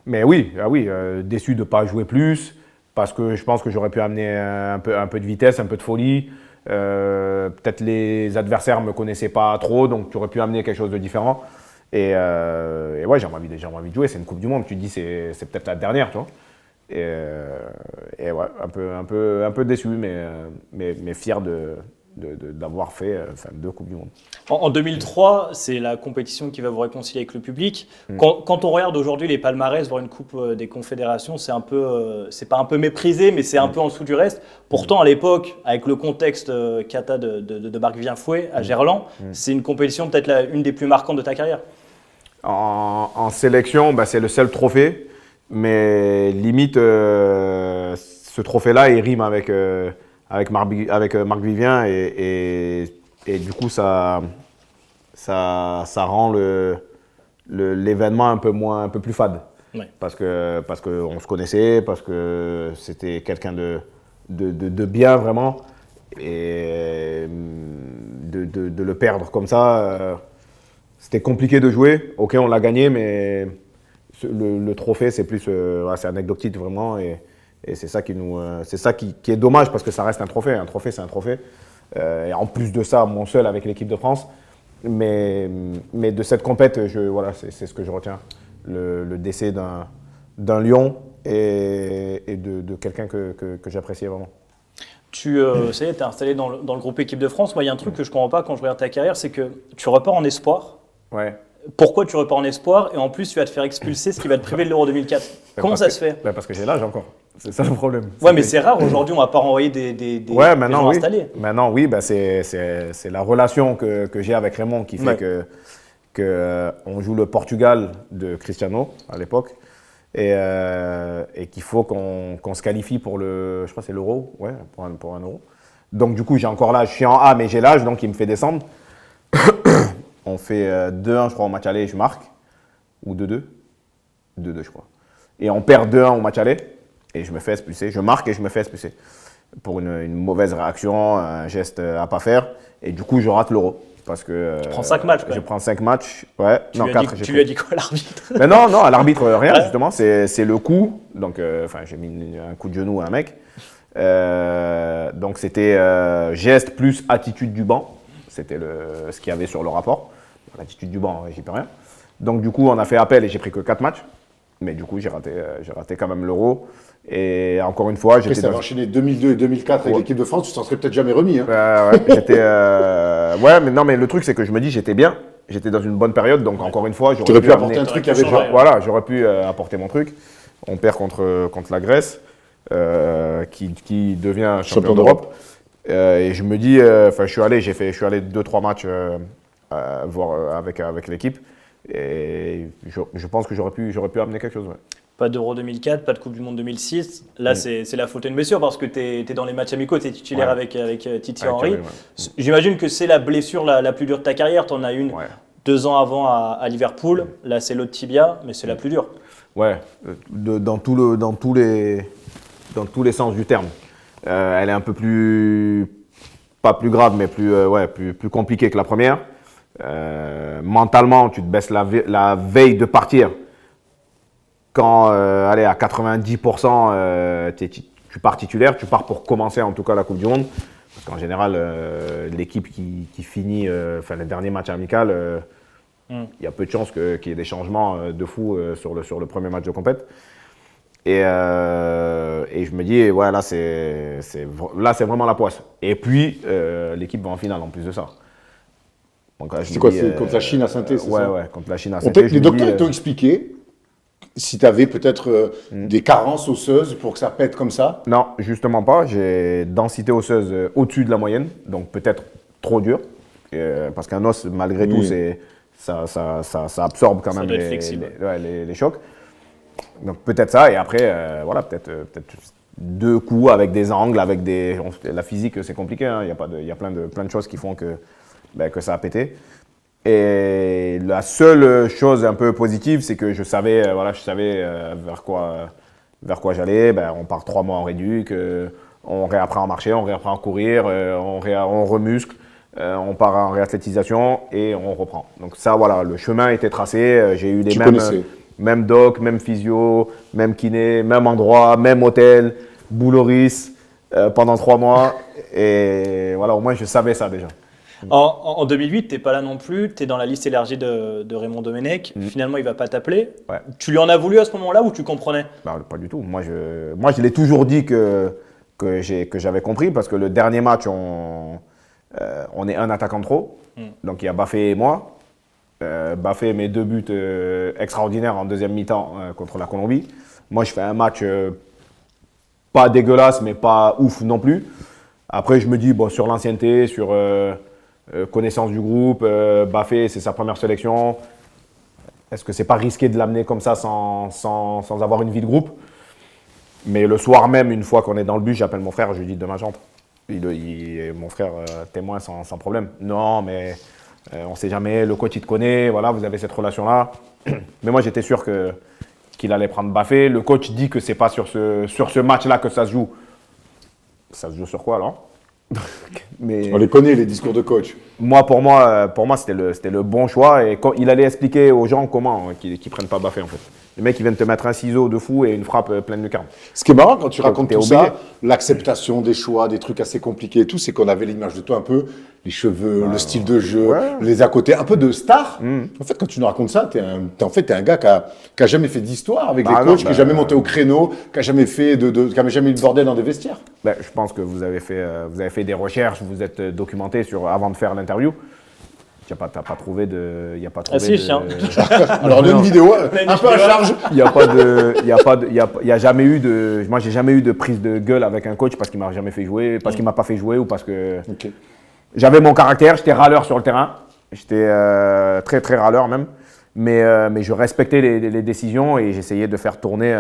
Mais oui, déçu de ne pas jouer plus. Parce que je pense que j'aurais pu amener un peu de vitesse, un peu de folie. Peut-être les adversaires ne me connaissaient pas trop, donc tu aurais pu amener quelque chose de différent. Et ouais, j'ai envie de jouer. C'est une Coupe du Monde, tu te dis c'est peut-être la dernière, tu vois. Et ouais, un peu déçu, mais fier d'avoir fait 2 Coupes du Monde. En 2003, c'est la compétition qui va vous réconcilier avec le public. Quand on regarde aujourd'hui les palmarès, voir une Coupe des Confédérations, c'est pas un peu méprisé, mais c'est un peu en dessous du reste. Pourtant, à l'époque, avec le contexte Kata de Marc-Vivien Fouet à Gerland, c'est une compétition peut-être une des plus marquantes de ta carrière. En sélection, c'est le seul trophée, mais limite, ce trophée-là, il rime avec Marc Vivien et du coup ça rend l'événement un peu plus fade. Ouais. Parce qu'on se connaissait, parce que c'était quelqu'un de bien vraiment, et de le perdre comme ça, c'était compliqué de jouer. Ok, on l'a gagné, mais le trophée c'est plus c'est anecdotique vraiment. Et c'est ça qui est dommage parce que ça reste un trophée. Un trophée, c'est un trophée. Et en plus de ça, mon seul avec l'équipe de France. Mais de cette compète, c'est ce que je retiens. Le décès d'un lion et de quelqu'un que j'appréciais vraiment. Ça y est, t'es installé dans le groupe équipe de France. Moi, il y a un truc que je ne comprends pas quand je regarde ta carrière, c'est que tu repars en espoir. Ouais. Pourquoi tu repars en espoir et en plus tu vas te faire expulser, ce qui va te priver de l'Euro 2004 ? Comment ça se fait ? Parce que j'ai l'âge encore. C'est ça le problème. Ouais, mais c'est rare aujourd'hui, on va pas renvoyer des gens installés. Maintenant, oui, c'est la relation que j'ai avec Raymond qui fait que on joue le Portugal de Cristiano à l'époque et qu'il faut qu'on se qualifie pour je crois que c'est l'Euro, pour un Euro. Donc du coup, j'ai encore l'âge. Je suis en A, mais j'ai l'âge, donc il me fait descendre. On fait 2-1, je crois, au match aller, je marque. Ou 2-2 2-2, je crois. Et on perd 2-1 au match aller. Et je me fais expulser. Je marque et je me fais expulser. Pour une mauvaise réaction, un geste à ne pas faire. Et du coup, je rate l'Euro. Parce que. Tu prends 5 matchs, quoi. Je prends 5 matchs. Ouais. Non, 4. Tu lui as dit quoi à l'arbitre ? Mais non, à l'arbitre, rien, justement. C'est le coup. Donc, j'ai mis un coup de genou à un mec. Donc, c'était geste plus attitude du banc. C'était ce qu'il y avait sur le rapport. L'attitude du banc, j'y peux rien. Donc du coup, on a fait appel et j'ai pris que 4 matchs. Mais du coup, j'ai raté quand même l'Euro. Et encore une fois, j'étais. Après, ça enchaîné 2002 et 2004 avec l'équipe de France, tu t'en serais peut-être jamais remis. Hein. Mais le truc, c'est que je me dis, j'étais bien. J'étais dans une bonne période, donc encore une fois, j'aurais pu apporter un truc qui avait déjà. Voilà, j'aurais pu apporter mon truc. On perd contre la Grèce, qui devient champion d'Europe. Et je me dis, je suis allé 2-3 matchs. Voir avec l'équipe et je pense que j'aurais pu amener quelque chose. Ouais. Pas d'Euro 2004, pas de Coupe du Monde 2006. Là, c'est la faute d'une blessure parce que tu es dans les matchs amicaux, tu es titulaire avec Titi Henry. J'imagine que c'est la blessure la plus dure de ta carrière. Tu en as une 2 ans avant à Liverpool. Là, c'est l'autre tibia, mais c'est la plus dure. Ouais, dans tous les sens du terme. Elle est un peu plus, pas plus grave, mais plus compliquée que la première. Mentalement, tu te baisses la veille de partir. Quand, allez, à 90%, tu pars titulaire, tu pars pour commencer en tout cas la Coupe du Monde. Parce qu'en général, l'équipe qui finit les derniers matchs amicaux, il y a peu de chances qu'il y ait des changements de fou sur le premier match de compète. Et je me dis, ouais, là, c'est vraiment la poisse. Et puis, l'équipe va en finale en plus de ça. C'est quoi, c'est contre la Chine à Saint-Étienne, c'est ça? Ouais, contre la Chine à Saint-Étienne. Les docteurs t'ont expliqué si tu avais peut-être des carences osseuses pour que ça pète comme ça? Non, justement pas. J'ai densité osseuse au-dessus de la moyenne, donc peut-être trop dur. Parce qu'un os, malgré tout, ça absorbe quand même les chocs. Donc peut-être ça, et après, voilà, peut-être 2 coups avec des angles, avec la physique, c'est compliqué, hein. Il y a plein de choses qui font que ça a pété. Et la seule chose un peu positive, c'est que je savais vers quoi j'allais. On part 3 mois en réduc, on réapprend à marcher, on réapprend à courir, on remuscle, on part en réathlétisation et on reprend. Donc ça, voilà, le chemin était tracé. J'ai eu les mêmes doc, même physio, même kiné, même endroit, même hôtel, Bouloris, pendant 3 mois. Et voilà, au moins je savais ça déjà. En 2008, tu n'es pas là non plus, tu es dans la liste élargie de Raymond Domenech. Finalement, il ne va pas t'appeler. Ouais. Tu lui en as voulu à ce moment-là ou tu comprenais? Pas du tout. Moi, je l'ai toujours dit que j'avais compris parce que le dernier match, on est un attaquant de trop. Donc, il y a Bafé et moi. Bafé met 2 buts extraordinaires en deuxième mi-temps contre la Colombie. Moi, je fais un match pas dégueulasse, mais pas ouf non plus. Après, je me dis, bon, sur l'ancienneté, sur connaissance du groupe, Bafé, c'est sa première sélection. Est-ce que c'est pas risqué de l'amener comme ça sans avoir une vie de groupe? Mais le soir même, une fois qu'on est dans le bus, j'appelle mon frère, je lui dis demain j'entre. Mon frère témoin sans problème. Non, mais on ne sait jamais, le coach il te connaît, voilà, vous avez cette relation-là. Mais moi j'étais sûr qu'il allait prendre Bafé. Le coach dit que c'est pas sur ce match-là que ça se joue. Ça se joue sur quoi alors? Mais on les connaît, les discours de coach. Pour moi c'était le bon choix. Et quand il allait expliquer aux gens comment qu'ils ne prennent pas Bafé en fait. Les mecs, ils viennent te mettre un ciseau de fou et une frappe pleine de cartes. Ce qui est marrant quand tu racontes tout ça, l'acceptation des choix, des trucs assez compliqués et tout, c'est qu'on avait l'image de toi un peu, les cheveux, le style de jeu, les à côté, un peu de star. En fait, quand tu nous racontes ça, t'es un gars qui a jamais fait d'histoire avec des coachs, qui n'a jamais monté au créneau, qui n'a jamais fait qui a jamais eu le bordel dans des vestiaires. Je pense que vous avez fait des recherches, vous êtes documenté avant de faire l'interview. T'as pas trouvé de. Y a pas trouvé Alors, on a une vidéo, un peu à charge. Jamais eu de. Moi, j'ai jamais eu de prise de gueule avec un coach parce qu'il m'a jamais fait jouer, parce qu'il m'a pas fait jouer ou parce que. Okay. J'avais mon caractère, j'étais râleur sur le terrain. J'étais très, très râleur même. Mais je respectais les décisions et j'essayais de faire tourner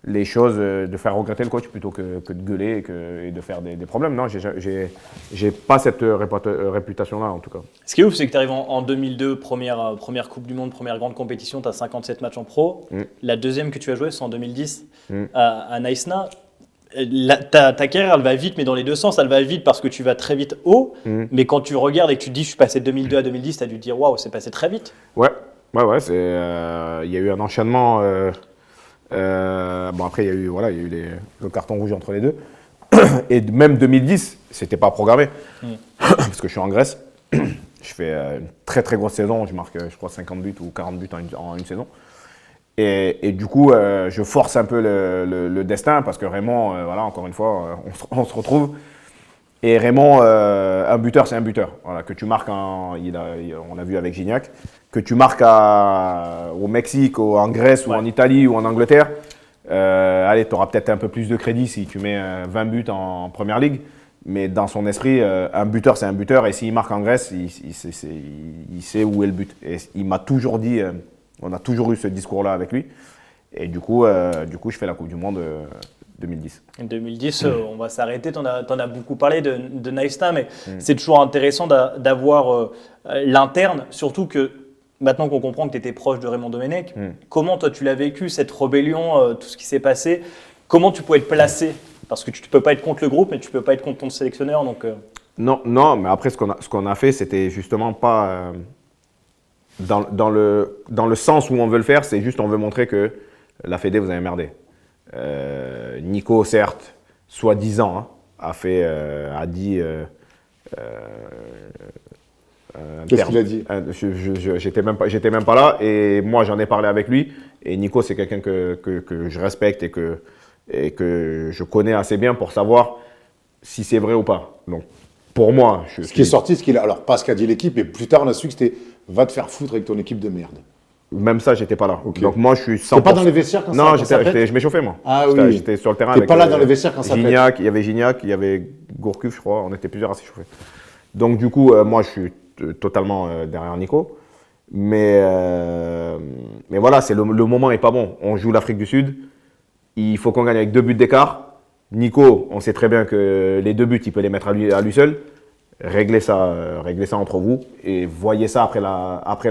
les choses, de faire regretter le coach plutôt que de gueuler et de faire des problèmes. Non, j'ai pas cette réputation-là en tout cas. Ce qui est ouf, c'est que tu arrives en 2002, première Coupe du Monde, première grande compétition, tu as 57 matchs en pro. La deuxième que tu as jouée, c'est en 2010 à Naïsna. Ta carrière, elle va vite, mais dans les deux sens, elle va vite parce que tu vas très vite haut. Mais quand tu regardes et que tu te dis, je suis passé de 2002 à 2010, tu as dû te dire, waouh, c'est passé très vite. Ouais, il y a eu un enchaînement. Après, il y a eu le carton rouge entre les deux. Et même 2010, c'était pas programmé. Parce que je suis en Grèce. Je fais une très très grosse saison. Je marque, je crois, 50 buts ou 40 buts en une saison. Et du coup, je force un peu le destin parce que Raymond, encore une fois, on se retrouve. Et Raymond, un buteur, c'est un buteur. Voilà, que tu marques, on a vu avec Gignac, que tu marques au Mexique, en Grèce ou en Italie ou en Angleterre, allez, tu auras peut-être un peu plus de crédit si tu mets 20 buts en Première Ligue. Mais dans son esprit, un buteur, c'est un buteur. Et s'il marque en Grèce, il sait où est le but. Et il m'a toujours dit, on a toujours eu ce discours-là avec lui. Et du coup, je fais la Coupe du Monde 2010. En 2010, on va s'arrêter. Tu en as beaucoup parlé de Naïsna, mais c'est toujours intéressant d'avoir l'interne, surtout que maintenant qu'on comprend que tu étais proche de Raymond Domenech, comment toi tu l'as vécu, cette rébellion, tout ce qui s'est passé? Comment tu pouvais être placé? Parce que tu ne peux pas être contre le groupe, mais tu ne peux pas être contre ton sélectionneur. Donc, Non, mais après, ce qu'on a fait, c'était justement pas dans le sens où on veut le faire, c'est juste on veut montrer que la Fédé, vous avez merdé. Nico, certes, soi-disant, hein, a dit Qu'est-ce qu'il a dit? J'étais même pas là et moi j'en ai parlé avec lui. Et Nico, c'est quelqu'un que je respecte et que je connais assez bien pour savoir si c'est vrai ou pas. Donc pour moi, Ce qui est sorti, alors pas ce qu'a dit l'équipe, mais plus tard on a su que c'était va te faire foutre avec ton équipe de merde. Même ça, j'étais pas là. Ok. Donc moi, je suis 100%. T'es pas dans les vestiaires quand Non, ça pète? je m'échauffais moi. Ah J'étais- oui. J'étais sur le terrain T'es avec. pas là dans les vestiaires quand ça pète. Gignac, il y avait Gignac, il y avait Gourcuff, je crois. On était plusieurs à s'échauffer. Donc du coup, moi, je suis totalement derrière Nico. Mais voilà, le moment est pas bon. On joue l'Afrique du Sud. Il faut qu'on gagne avec 2 buts d'écart. Nico, on sait très bien que les 2 buts, il peut les mettre à lui seul. Réglez ça entre vous et voyez ça après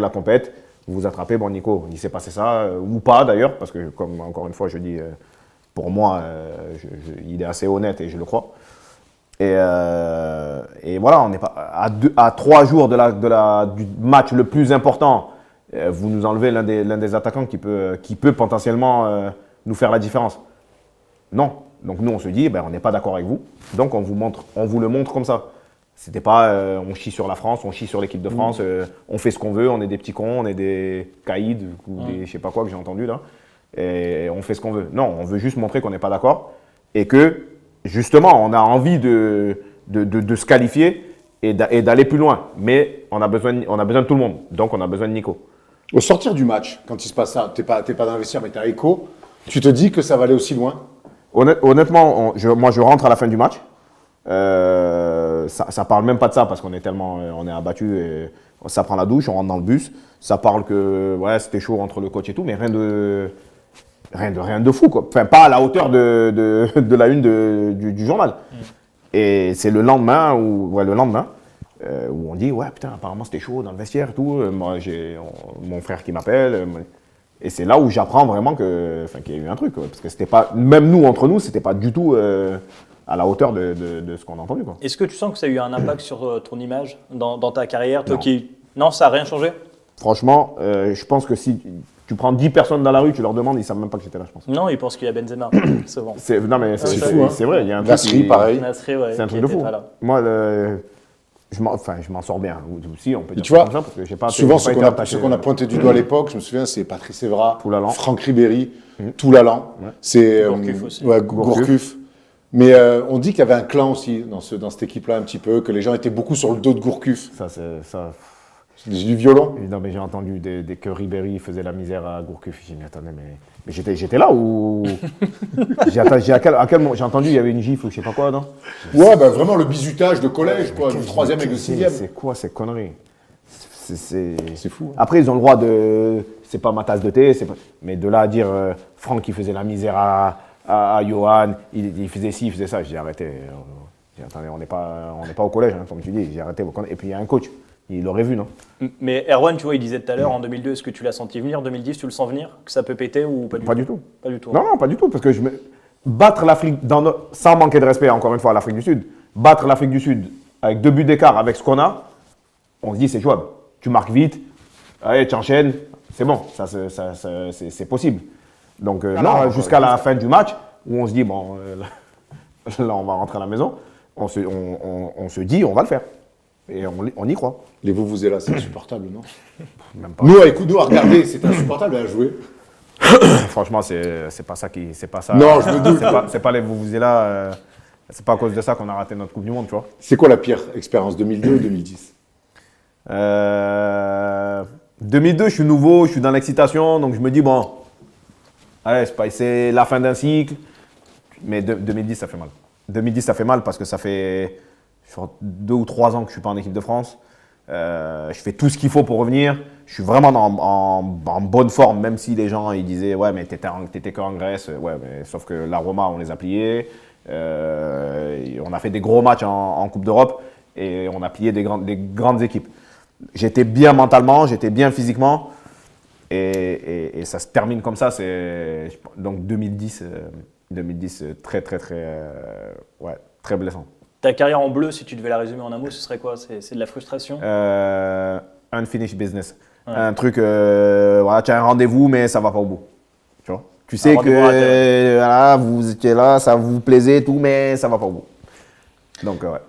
la compète. Vous vous attrapez, bon Nico, il s'est passé ça, ou pas d'ailleurs, parce que comme encore une fois je dis, pour moi, il est assez honnête et je le crois. Et voilà, on n'est pas à 3 jours du match le plus important. Vous nous enlevez l'un des attaquants qui peut potentiellement nous faire la différence. Non. Donc nous on se dit, on n'est pas d'accord avec vous, donc on vous le montre comme ça. C'était pas on chie sur la France, on chie sur l'équipe de France, on fait ce qu'on veut, on est des petits cons, on est des caïds ou des je sais pas quoi que j'ai entendu là, et on fait ce qu'on veut. Non, on veut juste montrer qu'on n'est pas d'accord et que justement on a envie de se qualifier et d'aller plus loin. Mais on a besoin de tout le monde, donc on a besoin de Nico. Au sortir du match, quand il se passe ça, t'es pas dans le vestiaire mais t'es à Echo, tu te dis que ça va aller aussi loin? Honnêtement, moi je rentre à la fin du match. Ça parle même pas de ça parce qu'on est tellement on est abattu et ça prend la douche, on rentre dans le bus. Ça parle que ouais, c'était chaud entre le coach et tout, mais rien de fou quoi. Enfin pas à la hauteur de la une du journal. Et c'est le lendemain où on dit ouais putain apparemment c'était chaud dans le vestiaire et tout. Moi j'ai mon frère qui m'appelle. Et c'est là où j'apprends vraiment qu'il y a eu un truc, quoi, parce que c'était pas, même nous entre nous, c'était pas du tout à la hauteur de ce qu'on a entendu, quoi. Est-ce que tu sens que ça a eu un impact sur ton image dans ta carrière, toi Non. Non, ça n'a rien changé? Franchement, je pense que si tu prends 10 personnes dans la rue, tu leur demandes, ils savent même pas que j'étais là, je pense. Non, ils pensent qu'il y a Benzema, souvent. Non mais C'est fou, hein. c'est vrai, il y a un truc. Nasri, pareil. Nasri, ouais, C'est un qui truc de était fou. pas là. Moi, je m'en sors bien. Aussi, on peut dire Tu vois, ça comme ça, parce que j'ai pas souvent, j'ai ceux pas été attaché, qu'on a pointé du doigt à l'époque, je me souviens, c'est Patrice Evra, Toulalan. Franck Ribéry, Toulalan. C'est Gourcuff aussi. ouais, Gourcuff. Mais on dit qu'il y avait un clan aussi dans cette équipe-là, un petit peu, que les gens étaient beaucoup sur le dos de Gourcuff. Ça, c'est ça. C'est du violon. Non, mais j'ai entendu que Ribéry faisait la misère à Gourcuff. J'ai dit, mais attendez, mais j'étais là ou. À quel moment j'ai entendu, il y avait une gifle ou je sais pas quoi, non? Ouais, bah vraiment le bizutage de collège, quoi, du 3e avec le 6e. C'est quoi ces conneries? C'est fou. Hein. Après, ils ont le droit de. C'est pas ma tasse de thé, mais de là à dire Franck qui faisait la misère à Johan, il faisait ci, il faisait ça, j'ai arrêté. J'ai dit, attendez, on n'est pas au collège, hein, comme tu dis, j'ai arrêté. Et puis il y a un coach, il l'aurait vu, non? Mais Erwan, tu vois, il disait tout à l'heure, en 2002, est-ce que tu l'as senti venir? 2010, tu le sens venir? Que ça peut péter ou pas du tout? Pas du tout. Pas du tout. Non, pas du tout, parce que battre l'Afrique, sans manquer de respect, encore une fois, à l'Afrique du Sud, battre l'Afrique du Sud avec 2 buts d'écart avec ce qu'on a, on se dit c'est jouable. Tu marques vite, allez, tu enchaînes, c'est bon, c'est possible. Donc non, jusqu'à la fin du match, où on se dit, bon, là on va rentrer à la maison, on se dit, on va le faire. Et on y croit. Les là, c'est insupportable, non? Même pas. Nous, à regarder, c'est insupportable à jouer. Franchement, c'est pas ça qui. C'est pas ça. Non, je me doute. C'est pas les là. C'est pas à cause de ça qu'on a raté notre Coupe du Monde, tu vois. C'est quoi la pire expérience, 2002 ou 2010? 2002, je suis nouveau, je suis dans l'excitation, donc je me dis, bon, allez, c'est la fin d'un cycle. Mais 2010, ça fait mal. 2010, ça fait mal parce que ça fait 2 ou 3 ans que je ne suis pas en équipe de France. Je fais tout ce qu'il faut pour revenir. Je suis vraiment en bonne forme, même si les gens ils disaient ouais mais t'étais qu'en Grèce. Ouais, mais sauf que la Roma on les a pliés. On a fait des gros matchs en Coupe d'Europe et on a plié des grandes équipes. J'étais bien mentalement, j'étais bien physiquement et ça se termine comme ça. Donc 2010, très blessant. Ta carrière en bleu, si tu devais la résumer en un mot, ce serait quoi? C'est de la frustration? Unfinished business. Un truc, voilà, tu as un rendez-vous, mais ça va pas au bout. Tu vois, tu sais que voilà, vous étiez là, ça vous plaisait, tout, mais ça va pas au bout. Donc, ouais.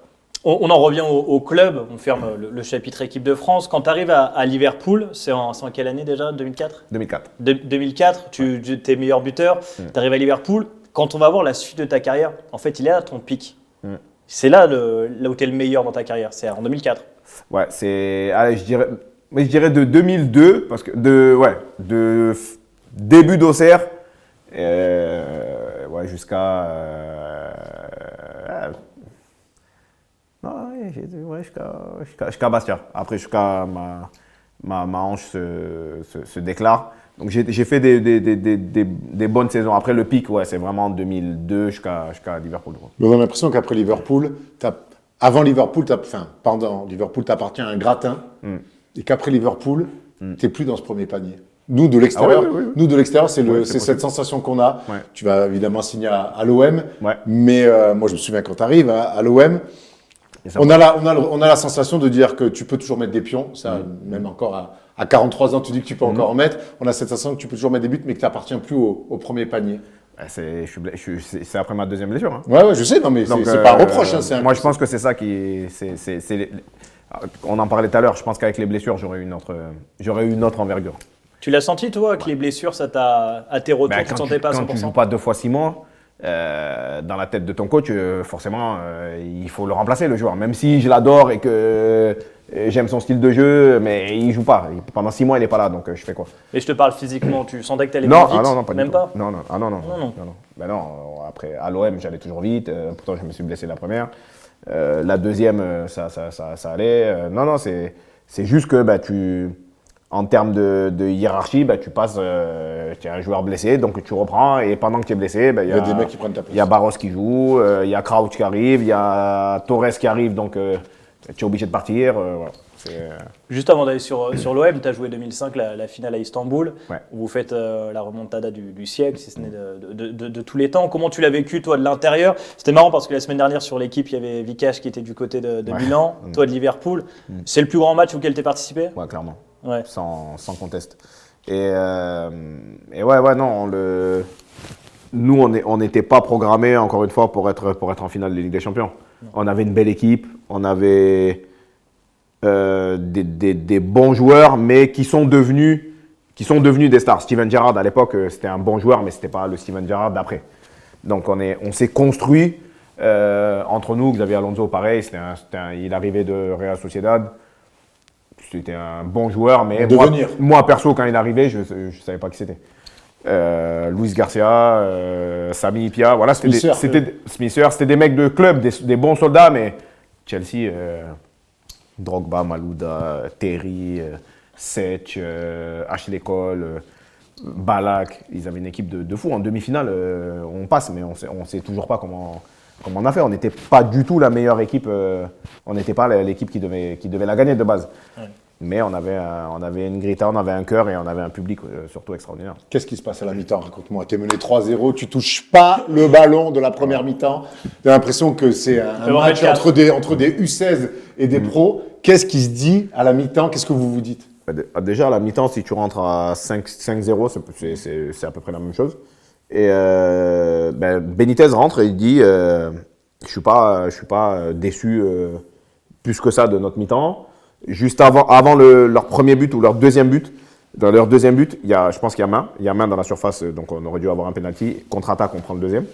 On en revient au club, on ferme le chapitre équipe de France. Quand tu arrives à Liverpool, c'est en quelle année déjà 2004 2004. 2004, tu es meilleur buteur, tu arrives à Liverpool. Quand on va voir la suite de ta carrière, en fait, il est à ton pic. C'est là où tu es le meilleur dans ta carrière, c'est en 2004. Ouais, c'est. Allez, je dirais de 2002, parce que de début d'Auxerre, ouais, jusqu'à. Jusqu'à Bastia. Après, jusqu'à ma hanche se déclare. Donc, j'ai fait des bonnes saisons. Après, le pic, ouais, c'est vraiment 2002 jusqu'à Liverpool. Mais on a l'impression qu'après Liverpool, avant Liverpool, pendant Liverpool, tu appartiens à un gratin. Et qu'après Liverpool, tu n'es plus dans ce premier panier. Nous, de l'extérieur, c'est cette sensation qu'on a. Ouais. Tu vas évidemment signer à l'OM. Ouais. Mais moi, je me souviens quand tu arrives à l'OM, on a la sensation de dire que tu peux toujours mettre des pions. Ça, même encore à 43 ans, tu dis que tu peux encore en mettre. On a cette sensation que tu peux toujours mettre des buts, mais que tu n'appartiens plus au premier panier. C'est après ma deuxième blessure. Hein. Ouais, je sais, non, mais c'est pas un reproche. Moi, je pense que c'est ça qui. On en parlait tout à l'heure. Je pense qu'avec les blessures, j'aurais eu une autre envergure. Tu l'as senti, toi, avec les blessures, ça à tes retours, tu ne sentais pas à 100%? Quand tu ne joues pas 2 fois 6 mois, dans la tête de ton coach, forcément, il faut le remplacer, le joueur. Même si je l'adore et que j'aime son style de jeu, mais il ne joue pas. Pendant 6 mois, il n'est pas là, donc je fais quoi? Et je te parle physiquement, tu sentais que tu allais non, vite? Non, pas même du pas tout. Non. Ben non, après, à l'OM, j'allais toujours vite. Pourtant, je me suis blessé la première. La deuxième, ça allait. Non, c'est juste que en termes de hiérarchie, tu passes, tu es un joueur blessé, donc tu reprends, et pendant que tu es blessé, il y a des mecs qui prennent ta place. Il y a Barros qui joue, il y a Crouch qui arrive, il y a Torres qui arrive, donc tu es obligé de partir. Voilà. Juste avant d'aller sur l'OM, tu as joué 2005, la finale à Istanbul, Ouais. où vous faites la remontada du siècle, si ce n'est de tous les temps. Comment tu l'as vécu, toi, de l'intérieur? C'était marrant parce que la semaine dernière, sur l'équipe, il y avait Vikash qui était du côté de Milan, toi de Liverpool. C'est le plus grand match auquel tu as participé? Ouais, clairement. Ouais. Sans conteste. Et ouais, non, nous, on n'était pas programmés, encore une fois, pour être en finale de Ligue des Champions. Non. On avait une belle équipe, on avait des bons joueurs, mais qui sont devenus des stars. Steven Gerrard, à l'époque, c'était un bon joueur, mais ce n'était pas le Steven Gerrard d'après. Donc, on s'est construit entre nous. Xabi Alonso, pareil, il arrivait de Real Sociedad. C'était un bon joueur, mais moi, perso, quand il arrivait, je ne savais pas qui c'était. Luis Garcia, Sami Hyypiä, voilà, Smither, c'était des mecs de club, des bons soldats, mais Chelsea, Drogba, Malouda, Terry, Sech, Ashley Cole, Balak, ils avaient une équipe de fous. En demi-finale, on passe, mais on ne sait toujours pas comment on a fait. On n'était pas du tout la meilleure équipe, on n'était pas l'équipe qui devait la gagner de base. Ouais. Mais on avait une grinta, on avait un cœur et on avait un public surtout extraordinaire. Qu'est-ce qui se passe à la mi-temps? Raconte-moi. Tu es mené 3-0, tu touches pas le ballon de la première mi-temps. Tu as l'impression que c'est un match entre des U16 et des pros. Qu'est-ce qui se dit à la mi-temps? Qu'est-ce que vous vous dites? Déjà, à la mi-temps, si tu rentres à 5-0, c'est à peu près la même chose. Et Benitez rentre et il dit je suis pas déçu plus que ça de notre mi-temps. Juste avant leur premier but ou leur deuxième but, dans leur deuxième but, je pense qu'il y a main dans la surface, donc on aurait dû avoir un penalty. Contre-attaque, on prend le deuxième.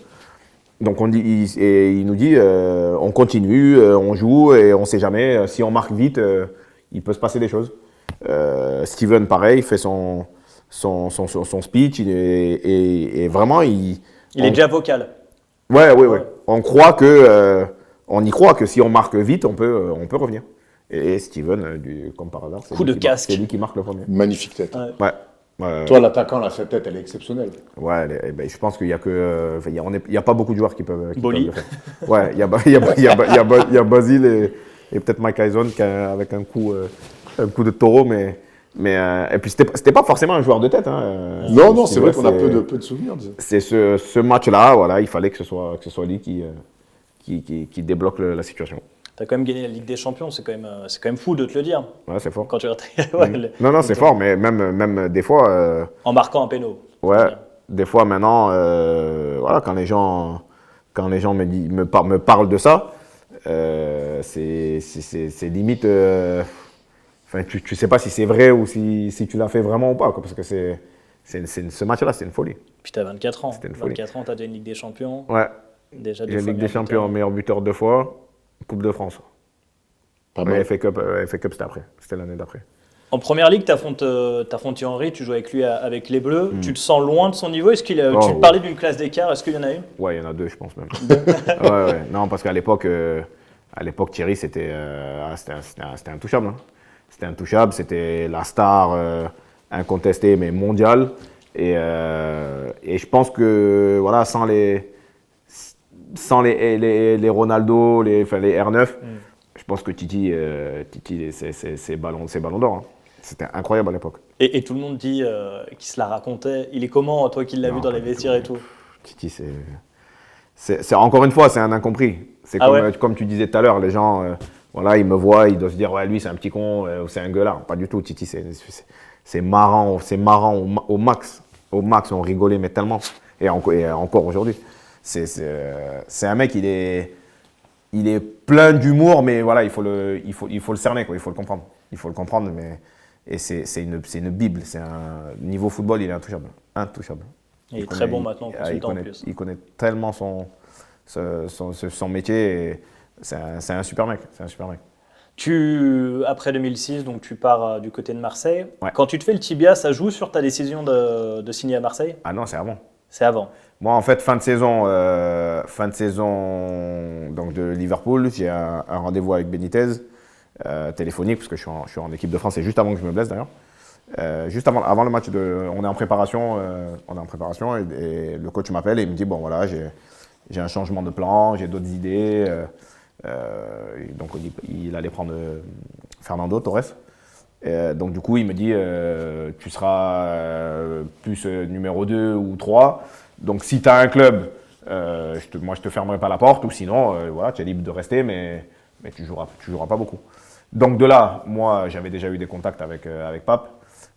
Donc il nous dit on continue, on joue et on ne sait jamais. Si on marque vite, il peut se passer des choses. Steven, pareil, fait son speech et vraiment il est déjà vocal. Ouais. On y croit que si on marque vite, on peut revenir. Et Steven, comme par hasard, c'est lui qui marque le premier. Magnifique tête. Ouais. Toi, l'attaquant, cette tête, elle est exceptionnelle. Ouais, je pense qu'il y a que, il y a pas beaucoup de joueurs qui peuvent Boli. le faire. Ouais, il y a Basile et peut-être Mike Tyson avec un coup de taureau, mais et puis c'était pas forcément un joueur de tête. Hein. Non, c'est vrai qu'on a peu de souvenirs. C'est ce match-là, voilà, il fallait que ce soit lui qui débloque la situation. Tu as quand même gagné la Ligue des Champions, c'est quand même fou de te le dire. Ouais, c'est fort. Quand tu ouais, Non, c'est fort, mais même des fois. En marquant un péno. Ouais, des fois maintenant, voilà, quand les gens me parlent de ça, c'est limite. Enfin, tu sais pas si c'est vrai ou si tu l'as fait vraiment ou pas, quoi, parce que ce match-là, c'est une folie. Puis tu as 24 ans. C'était une folie. 24 ans, tu as déjà une Ligue des Champions. Ouais. Déjà J'ai Ligue des Champions, meilleur buteur 2 fois, Coupe de France. Pas mal. FA Cup, c'était après. C'était l'année d'après. En première ligue, tu affrontes Thierry Henry, tu joues avec lui avec les Bleus. Tu te sens loin de son niveau. Est-ce tu te parlais d'une classe d'écart? Est-ce qu'il y en a une? Ouais, il y en a 2, je pense même. ouais. Non, parce qu'à l'époque, Thierry, c'était intouchable. Hein. C'était intouchable, c'était la star incontestée, mais mondiale. Et je pense que voilà, sans les Ronaldo, les R9, je pense que Titi c'est ballon d'or. Hein. C'était incroyable à l'époque. Et tout le monde dit qu'il se la racontait. Il est comment, toi qui l'as vu dans les vestiaires et tout? Titi, c'est encore une fois, c'est un incompris. C'est comme tu disais tout à l'heure, les gens, voilà, ils me voient, ils doivent se dire, ouais, lui c'est un petit con, ou c'est un gueulard. Pas du tout. Titi, c'est marrant au max. Au max, on rigolait, mais tellement. Et encore aujourd'hui. C'est un mec, il est plein d'humour, mais voilà, il faut le cerner, quoi, il faut le comprendre. Il faut le comprendre, et c'est une bible. C'est un niveau football, il est intouchable. Intouchable. Il est très bon maintenant, consultant en plus. Il connaît tellement son métier, et c'est un super mec. C'est un super mec. Après 2006, donc tu pars du côté de Marseille. Ouais. Quand tu te fais le tibia, ça joue sur ta décision de signer à Marseille? Ah non, c'est avant. C'est avant. Moi, en fait, fin de saison donc de Liverpool, j'ai un rendez-vous avec Benitez, téléphonique, parce que je suis en équipe de France, et juste avant que je me blesse d'ailleurs. Juste avant le match, on est en préparation, et le coach m'appelle et il me dit, bon voilà, j'ai un changement de plan, j'ai d'autres idées. Donc il allait prendre Fernando Torres. Donc du coup, il me dit, tu seras plus numéro 2 ou 3. Donc si tu as un club, moi je te fermerai pas la porte, ou sinon, voilà, tu es libre de rester, mais tu joueras pas beaucoup. Donc de là, moi j'avais déjà eu des contacts avec Pape.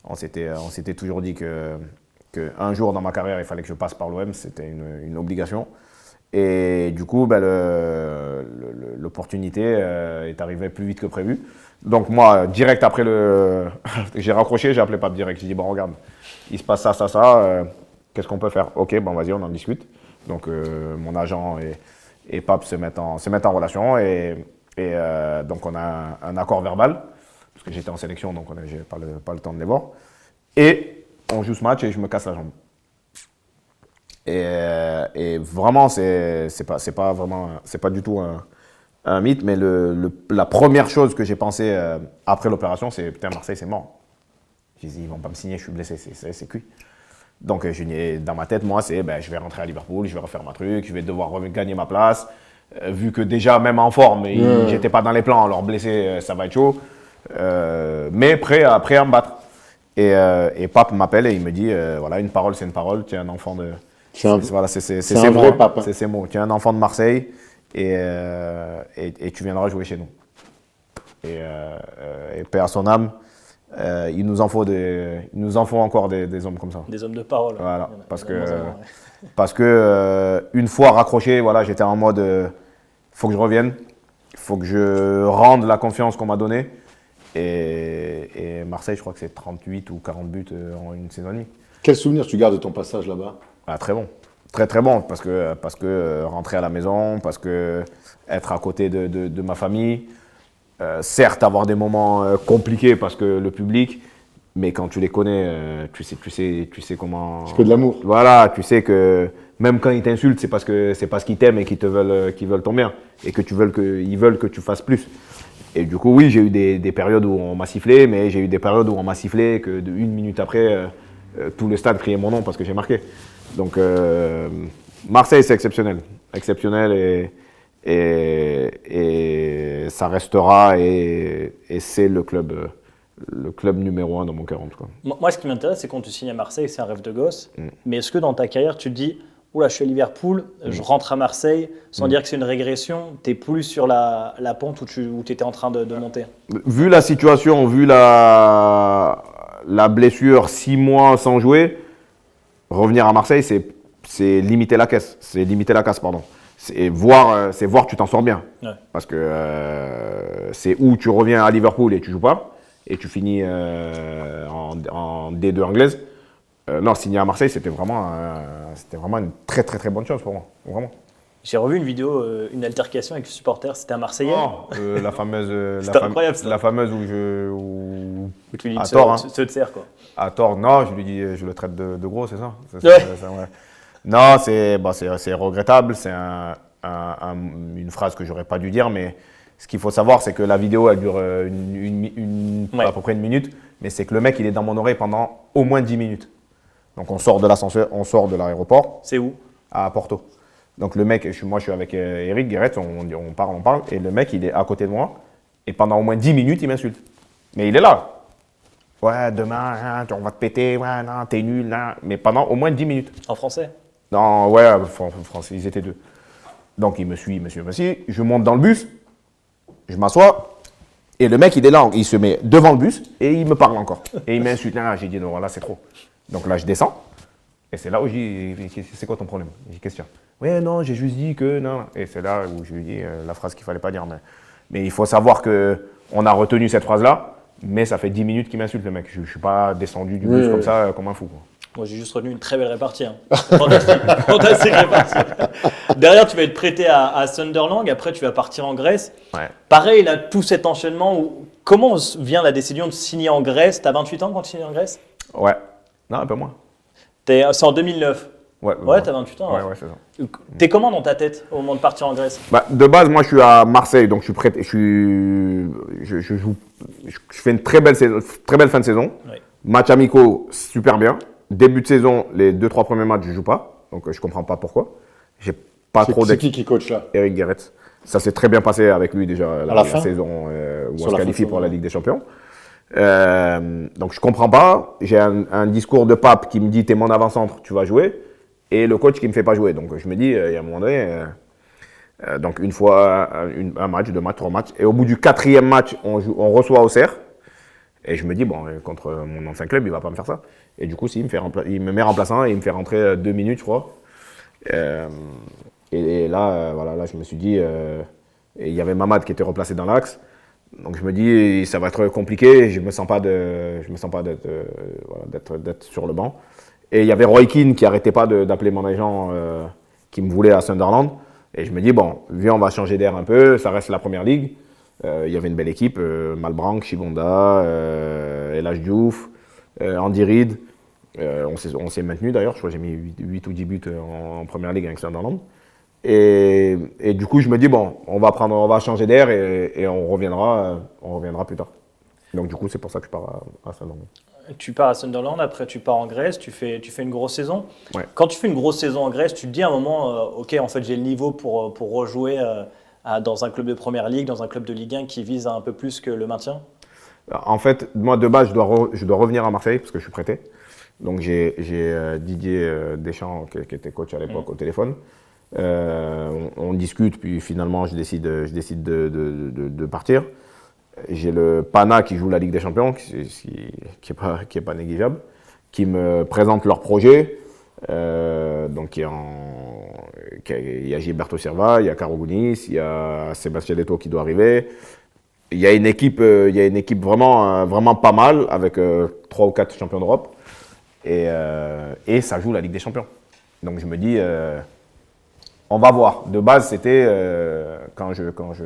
On s'était toujours dit qu'un jour dans ma carrière, il fallait que je passe par l'OM, c'était une obligation. Et du coup, l'opportunité est arrivée plus vite que prévu. Donc moi, direct après j'ai raccroché, j'ai appelé Pape direct. J'ai dit, bon regarde, il se passe ça, qu'est-ce qu'on peut faire? Ok, bon vas-y, on en discute. Donc mon agent et Pape se mettent en relation, et donc on a un accord verbal, parce que j'étais en sélection, donc j'ai pas le temps de les voir. Et on joue ce match et je me casse la jambe. Et vraiment, c'est pas du tout un mythe, mais la première chose que j'ai pensé après l'opération, c'est putain, Marseille, c'est mort. J'ai dit, ils vont pas me signer, je suis blessé, c'est cuit. Donc dans ma tête, moi, c'est je vais rentrer à Liverpool, je vais refaire ma truc, je vais devoir gagner ma place. Vu que déjà, même en forme, j'étais pas dans les plans, alors blessé, ça va être chaud. Mais prêt à me battre. Et Pape m'appelle et il me dit, voilà, une parole, c'est une parole, tu es un enfant de... C'est un vrai Pape. C'est ces mots. Tu es un enfant de Marseille et tu viendras jouer chez nous. Et paix à son âme, il nous en faut encore des hommes comme ça. Des hommes de parole. Voilà, parce que une fois raccroché, voilà, j'étais en mode, faut que je revienne, il faut que je rende la confiance qu'on m'a donnée. Et Marseille, je crois que c'est 38 ou 40 buts en une saison et demie. Quel souvenir tu gardes de ton passage là-bas? Ah, très bon. Très très bon, parce que rentrer à la maison, parce que être à côté de ma famille, certes avoir des moments compliqués parce que le public, mais quand tu les connais, tu sais comment... C'est que de l'amour. Voilà, tu sais que même quand ils t'insultent, c'est parce qu'ils t'aiment et qu'ils veulent ton bien, et que ils veulent que tu fasses plus. Et du coup, oui, j'ai eu des périodes où on m'a sifflé, mais j'ai eu des périodes où on m'a sifflé que une minute après, tout le stade criait mon nom parce que j'ai marqué. Donc, Marseille, c'est exceptionnel. Exceptionnel, et ça restera, et c'est le club numéro 1 dans mon cœur, en tout cas. Moi, ce qui m'intéresse, c'est quand tu signes à Marseille, c'est un rêve de gosse. Mais est-ce que dans ta carrière, tu te dis, oula, je suis à Liverpool, je rentre à Marseille, sans dire que c'est une régression, tu es plus sur la pente où tu étais en train de monter? Vu la situation, vu la blessure, 6 mois sans jouer, revenir à Marseille, c'est limiter la caisse. C'est limiter la casse, pardon. C'est voir que tu t'en sors bien. Ouais. Parce que c'est où tu reviens à Liverpool et tu joues pas, et tu finis en D2 anglaise. Non, signer à Marseille, c'était vraiment une très très très bonne chose pour moi. Vraiment. J'ai revu une vidéo, une altercation avec le supporter, c'était un Marseillais. La fameuse. C'était incroyable, ça. La fameuse où Où tu lui dis à de tort, hein. se te sert, quoi. À tort, non, je lui dis, je le traite de gros, c'est ça, Ouais. ouais. Non, c'est regrettable, c'est une phrase que j'aurais pas dû dire, mais ce qu'il faut savoir, c'est que la vidéo, elle dure Ouais. à peu près 1 minute, mais c'est que le mec, il est dans mon oreille pendant au moins 10 minutes. Donc on sort de l'ascenseur, on sort de l'aéroport C'est où? à Porto. Donc le mec, moi je suis avec Eric Guéret, on parle, et le mec, il est à côté de moi, et pendant au moins 10 minutes, il m'insulte. Mais il est là. Ouais, demain, hein, on va te péter, ouais, non, t'es nul, non. Mais pendant au moins 10 minutes. En français? Non, ouais, français, ils étaient 2. Donc il me suit, je monte dans le bus, je m'assois, et le mec, il est là, il se met devant le bus, et il me parle encore. Et il m'insulte, j'ai dit, non, là, c'est trop. Donc là, je descends, et c'est là où j'ai dit, c'est quoi ton problème? J'ai dit, qu'est-ce qu'il y a? Ouais, non, j'ai juste dit que, non. Et c'est là où je lui dis la phrase qu'il fallait pas dire. Mais il faut savoir qu'on a retenu cette phrase-là, mais ça fait 10 minutes qu'il m'insulte, le mec. Je ne suis pas descendu du bus comme ça, comme un fou, quoi. Moi, j'ai juste retenu une très belle répartie. Hein. Fantastique répartie. Derrière, tu vas être prêté à Sunderland. Après, tu vas partir en Grèce. Ouais. Pareil, là, tout cet enchaînement. Comment vient la décision de signer en Grèce? Tu as 28 ans quand tu signes en Grèce? Ouais. Non, un peu moins. C'est en 2009. Ouais, tu as 28 ans. Ouais, c'est ça. T'es comment dans ta tête au moment de partir en Grèce? De base, moi, je suis à Marseille, donc je suis prêt. Je fais une très belle fin de saison. Ouais. Match amicaux, super bien. Début de saison, les 2-3 premiers matchs, je ne joue pas. Donc, je ne comprends pas pourquoi. J'ai pas trop C'est qui coach là? Eric Guéret. Ça s'est très bien passé avec lui déjà la saison où on se qualifie pour la Ligue des Champions. Donc, je ne comprends pas. J'ai un discours de Pape qui me dit « T'es mon avant-centre, tu vas jouer ». Et le coach qui ne me fait pas jouer. Donc, je me dis, il y a un moment donné, donc une fois, un match, 2 matchs, 3 matchs. Et au bout du 4e match, on reçoit Auxerre. Et je me dis, bon, contre mon ancien club, il ne va pas me faire ça. Et du coup, il me met remplaçant et il me fait rentrer 2 minutes, je crois. Et là, voilà, là, je me suis dit, et il y avait Mamad qui était replacé dans l'axe. Donc, je me dis, ça va être compliqué. Je ne me sens pas d'être sur le banc. Et il y avait Roy Keane qui n'arrêtait pas d'appeler mon agent qui me voulait à Sunderland. Et je me dis, bon, viens, on va changer d'air un peu, ça reste la première ligue. Il y avait une belle équipe, Malbranc, Chigonda, Elhaj Diouf, Andy Reid. On s'est maintenu d'ailleurs, je crois que j'ai mis 8 ou 10 buts en première ligue avec Sunderland. Et du coup, je me dis, bon, on va changer d'air et on reviendra plus tard. Donc du coup, c'est pour ça que je pars à Sunderland. Tu pars à Sunderland, après tu pars en Grèce, tu fais une grosse saison. Ouais. Quand tu fais une grosse saison en Grèce, tu te dis à un moment, ok, en fait j'ai le niveau pour rejouer dans un club de première ligue, dans un club de Ligue 1 qui vise un peu plus que le maintien? En fait, moi de base, je dois revenir à Marseille parce que je suis prêté. Donc j'ai Didier Deschamps qui était coach à l'époque au téléphone. On discute, puis finalement je décide de partir. J'ai le Pana qui joue la Ligue des Champions, qui est pas négligeable, qui me présente leur projet. Donc il y a Gilberto Silva, il y a Karogounis, il y a Sébastien Leto qui doit arriver. Il y a une équipe vraiment pas mal avec 3 ou 4 champions d'Europe. Et ça joue la Ligue des Champions. Donc je me dis, on va voir. De base, c'était quand je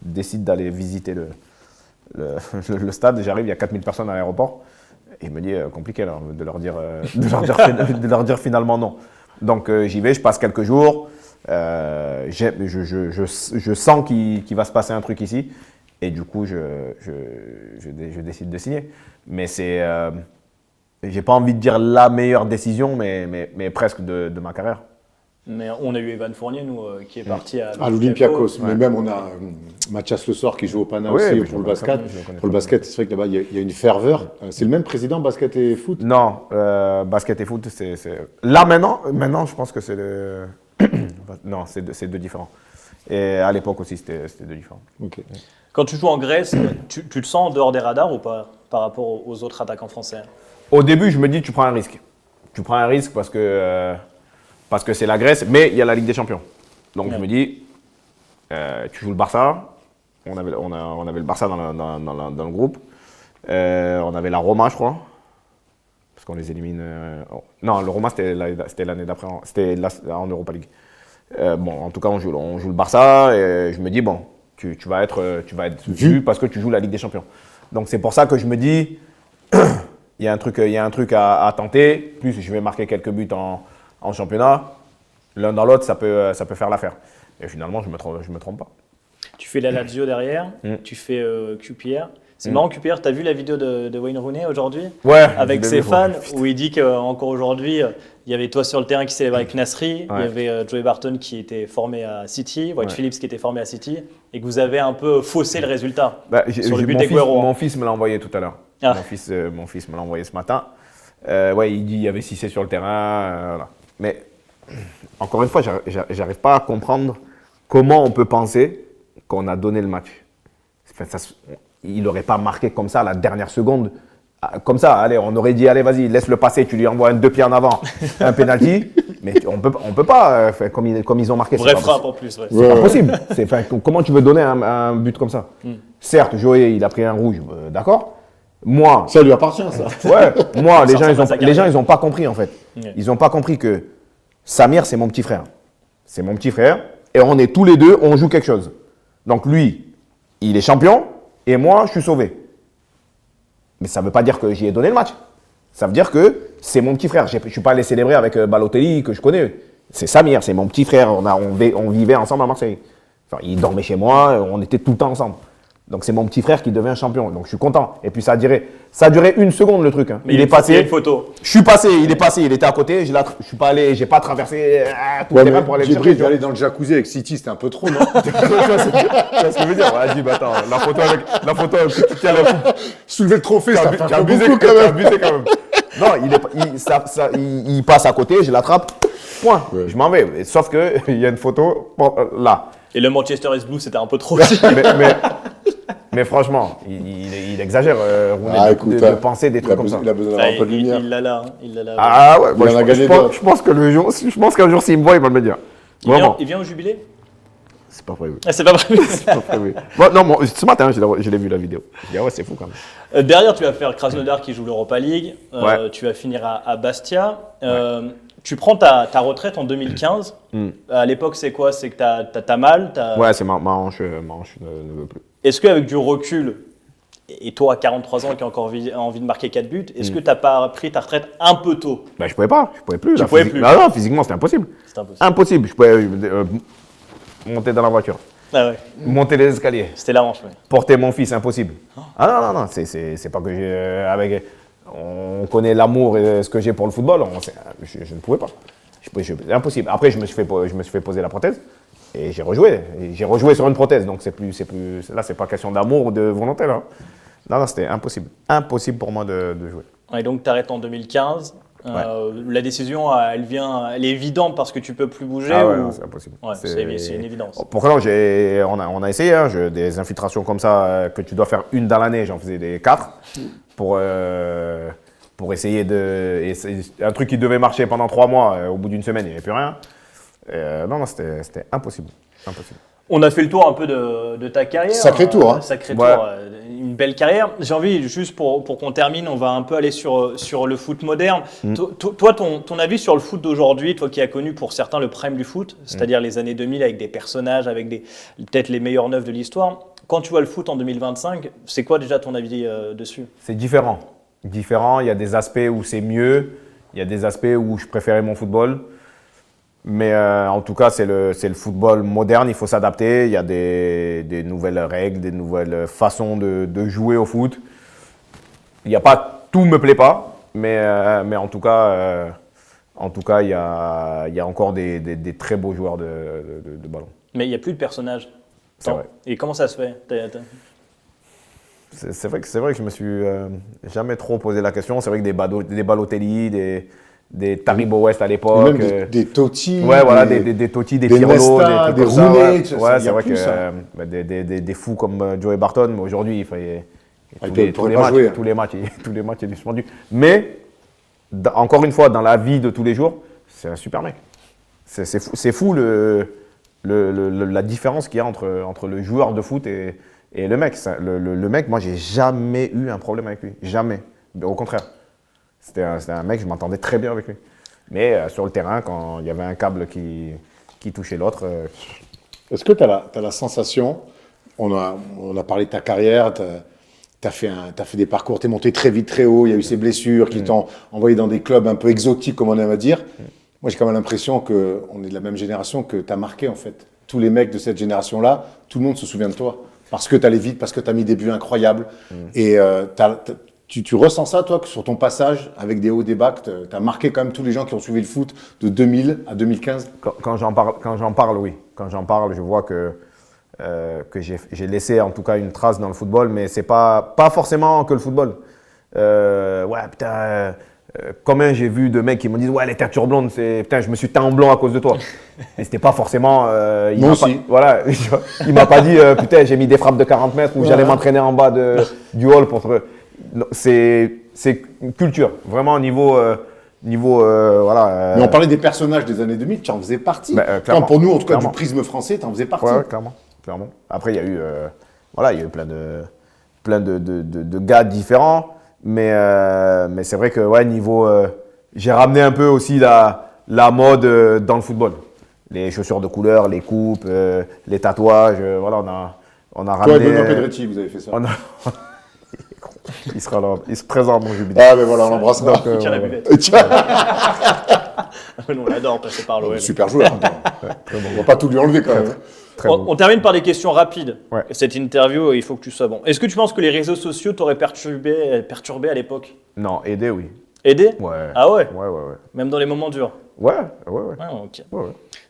décide d'aller visiter le stade, j'arrive, il y a 4000 personnes à l'aéroport. Et il me dit, compliqué là, de leur dire finalement non. Donc j'y vais, je passe quelques jours. Je sens qu'il va se passer un truc ici. Et du coup, je décide de signer. Mais c'est, j'ai pas envie de dire la meilleure décision, mais presque de ma carrière. Mais on a eu Evan Fournier, nous, qui est parti à l'Olympiakos. Mais même, on a Mathias Le Sort qui joue au Pana aussi pour le basket. Pour le basket, c'est vrai que là-bas, il y a une ferveur. C'est le même président, basket et foot? Non, basket et foot, c'est… Là, maintenant, je pense que c'est le… Non, c'est deux différents. Et à l'époque aussi, c'était deux différents. Ok. Quand tu joues en Grèce, tu te sens en dehors des radars ou pas par rapport aux autres attaquants français? Au début, je me dis, tu prends un risque. Tu prends un risque parce que c'est la Grèce, mais il y a la Ligue des Champions. Donc je me dis, tu joues le Barça. On avait le Barça dans le groupe. On avait la Roma, je crois. Parce qu'on les élimine. Non, le Roma, c'était l'année d'après. C'était en Europa League. Bon, en tout cas, on joue le Barça. Et je me dis, bon, tu vas être vu parce que tu joues la Ligue des Champions. Donc c'est pour ça que je me dis, il y a un truc à tenter. Plus je vais marquer quelques buts en championnat. L'un dans l'autre, ça peut faire l'affaire. Et finalement, je me trompe pas. Tu fais la Lazio derrière, tu fais QPR. C'est marrant, QPR, tu as vu la vidéo de Wayne Rooney aujourd'hui? Ouais. Avec ses fans, où il dit qu'encore aujourd'hui, il y avait toi sur le terrain qui célébrait avec Nasri, il y avait Joey Barton qui était formé à City, White Phillips qui était formé à City, et que vous avez un peu faussé le résultat sur le but d'Aguero. Mon fils me l'a envoyé tout à l'heure. Ah. Mon fils me l'a envoyé ce matin. Ouais, il dit qu'il y avait Cissé sur le terrain. Voilà. Mais encore une fois, j'arrive pas à comprendre comment on peut penser qu'on a donné le match. Enfin, il n'aurait pas marqué comme ça à la dernière seconde. Comme ça, allez, on aurait dit, allez, vas-y, laisse-le passer, tu lui envoies un 2 pieds en avant, un penalty. Mais on peut pas, comme ils ont marqué. Vraie frappe en plus. Ouais. C'est pas possible. Comment tu veux donner un but comme ça? Certes, Joey, il a pris un rouge, d'accord. Moi, ça lui appartient, ça. Ouais, moi, les gens, ils ont pas compris en fait. Ils ont pas compris que Samir, c'est mon petit frère. C'est mon petit frère. Et on est tous les deux, on joue quelque chose. Donc lui, il est champion et moi, je suis sauvé. Mais ça ne veut pas dire que j'y ai donné le match. Ça veut dire que c'est mon petit frère. Je ne suis pas allé célébrer avec Balotelli, que je connais. C'est Samir, c'est mon petit frère. On vivait ensemble à Marseille. Enfin, il dormait chez moi, on était tout le temps ensemble. Donc c'est mon petit frère qui devient champion. Donc je suis content. Et puis ça a duré 1 seconde le truc. Hein. Mais il est passé. Il y a une photo. Je suis passé, il est passé, il était à côté. Je suis pas allé, j'ai pas traversé tout le terrain pour aller le chercher. Aller dans le jacuzzi avec City, c'était un peu trop, non? Tu vois ce que je veux dire? Ouais, dis, bah attends, la photo avec tu tiens la coupe. Soulever le trophée, ça fait abusé beaucoup quand même. Abusé quand même. Non, il passe à côté, je l'attrape, point. Ouais. Je m'en vais. Sauf qu'il y a une photo là. Et le Manchester is Blue, c'était un peu trop aussi. Mais franchement, il exagère, Rooney, de penser des trucs comme ça. Il a besoin d'avoir un peu de lumière. Il l'a là. Ah ouais, il en a gagné d'autres. Je pense qu'un jour, s'il me voit, il va me le dire. Il vient au jubilé? C'est pas prévu. Ah, c'est pas prévu. C'est pas prévu. Bon, non, ce matin, je l'ai vu la vidéo. Je dis, ah ouais, c'est fou quand même. Derrière, tu vas faire Krasnodar qui joue l'Europa League. Tu vas finir à Bastia. Tu prends ta retraite en 2015. À l'époque, c'est quoi? C'est que t'as mal? Ouais, c'est ma hanche ne veut plus. Est-ce qu'avec du recul, et toi à 43 ans qui as encore envie de marquer 4 buts, est-ce que tu n'as pas pris ta retraite un peu tôt? Je pouvais pas, je pouvais plus. Tu pouvais plus? Non, physiquement, c'était impossible. C'était impossible. Je pouvais monter dans la voiture. Ah ouais. Monter les escaliers. C'était la manche, ouais. Porter mon fils, impossible. Ah non, c'est pas que on connaît l'amour et ce que j'ai pour le football, je ne pouvais pas. Impossible. Après, je me suis fait poser la prothèse. Et j'ai rejoué. J'ai rejoué sur une prothèse, donc là, c'est pas question d'amour ou de volonté là. Non, c'était impossible. Impossible pour moi de jouer. Et donc tu arrêtes en 2015. La décision, elle est évidente parce que tu peux plus bouger. Ah ouais, non, c'est impossible. Ouais, c'est une évidence. Pourquoi non, on a essayé des infiltrations comme ça que tu dois faire une dans l'année. J'en faisais des 4 pour essayer un truc qui devait marcher pendant 3 mois. Au bout d'une semaine, il n'y avait plus rien. Non, c'était impossible. On a fait le tour un peu de ta carrière. Sacré tour. Hein. Sacré tour, une belle carrière. J'ai envie, juste pour qu'on termine, on va un peu aller sur le foot moderne. Toi, ton avis sur le foot d'aujourd'hui, toi qui as connu pour certains le prime du foot, c'est-à-dire les années 2000 avec des personnages, avec peut-être les meilleurs neufs de l'histoire. Quand tu vois le foot en 2025, c'est quoi déjà ton avis dessus? C'est différent. Il y a des aspects où c'est mieux, il y a des aspects où je préférais mon football. Mais en tout cas, c'est le football moderne, il faut s'adapter. Il y a des nouvelles règles, des nouvelles façons de jouer au foot. Il n'y a pas, tout ne me plaît pas, mais en tout cas, En tout cas, il y a encore des très beaux joueurs de ballon. Mais il n'y a plus de personnages. C'est vrai. Et comment ça se fait? C'est vrai que je me suis jamais trop posé la question. C'est vrai que des Balotelli, des Taribo West à Et l'époque. même des Totti. Ouais, voilà, des Totti, des Pirlo, Nesta, des trucs des comme ça, Rooney, ouais. ça, Ouais, il y c'est a vrai plus, que ça. des fous comme Joey Barton, mais aujourd'hui, il fallait Ah, il pourrait pas jouer. tous les matchs, il est suspendu. Mais encore une fois, dans la vie de tous les jours, c'est un super mec. C'est fou la différence qu'il y a entre le joueur de foot et le mec. Le mec, moi, j'ai jamais eu un problème avec lui. Jamais. Au contraire. C'était un mec, je m'entendais très bien avec lui. Mais sur le terrain, quand il y avait un câble qui touchait l'autre. Est-ce que tu as la sensation, on a parlé de ta carrière, tu as fait des parcours, tu es monté très vite, très haut, il y a eu ces blessures qui t'ont envoyé dans des clubs un peu exotiques, comme on aime à dire. Moi, j'ai quand même l'impression qu'on est de la même génération, que tu as marqué en fait. Tous les mecs de cette génération-là, tout le monde se souvient de toi. Parce que tu allais vite, parce que tu as mis des buts incroyables. Et tu ressens ça, toi, que sur ton passage, avec des hauts, des bas, que tu as marqué quand même tous les gens qui ont suivi le foot de 2000 à 2015? Quand j'en parle, oui. Quand j'en parle, je vois que j'ai laissé en tout cas une trace dans le football, mais c'est pas forcément que le football. Ouais, putain, combien j'ai vu de mecs qui me disent ouais, les teintures blondes, putain, je me suis teint en blond à cause de toi. Et c'était pas forcément. Moi aussi. Voilà, il m'a pas dit putain, j'ai mis des frappes de 40 mètres ou j'allais m'entraîner en bas du hall pour te. C'est une culture, vraiment niveau. Voilà, Mais on parlait des personnages des années 2000, tu en faisais partie. Clairement, pour nous, en tout cas, clairement. du prisme français, tu en faisais partie. Ouais, clairement. Après, il y a eu, plein de gars différents, mais c'est vrai que niveau, j'ai ramené un peu aussi la mode dans le football. Les chaussures de couleur, les coupes, les tatouages, voilà, on a ramené. Toi et Benoît Pedretti, vous avez fait ça. Il se présente dans le jubilé. Ah, mais voilà, on l'embrasse. Il tient la buvette. Nous, on l'adore passer par l'OL. Super joueur. On va pas tout lui enlever quand même. Très bon. On termine par des questions rapides. Ouais. Cette interview, il faut que tu sois bon. Est-ce que tu penses que les réseaux sociaux t'auraient perturbé à l'époque? Non, aider, oui. Aidé? Ouais. Ah ouais? Ouais. Même dans les moments durs? Ouais. Ah, ok. Ouais.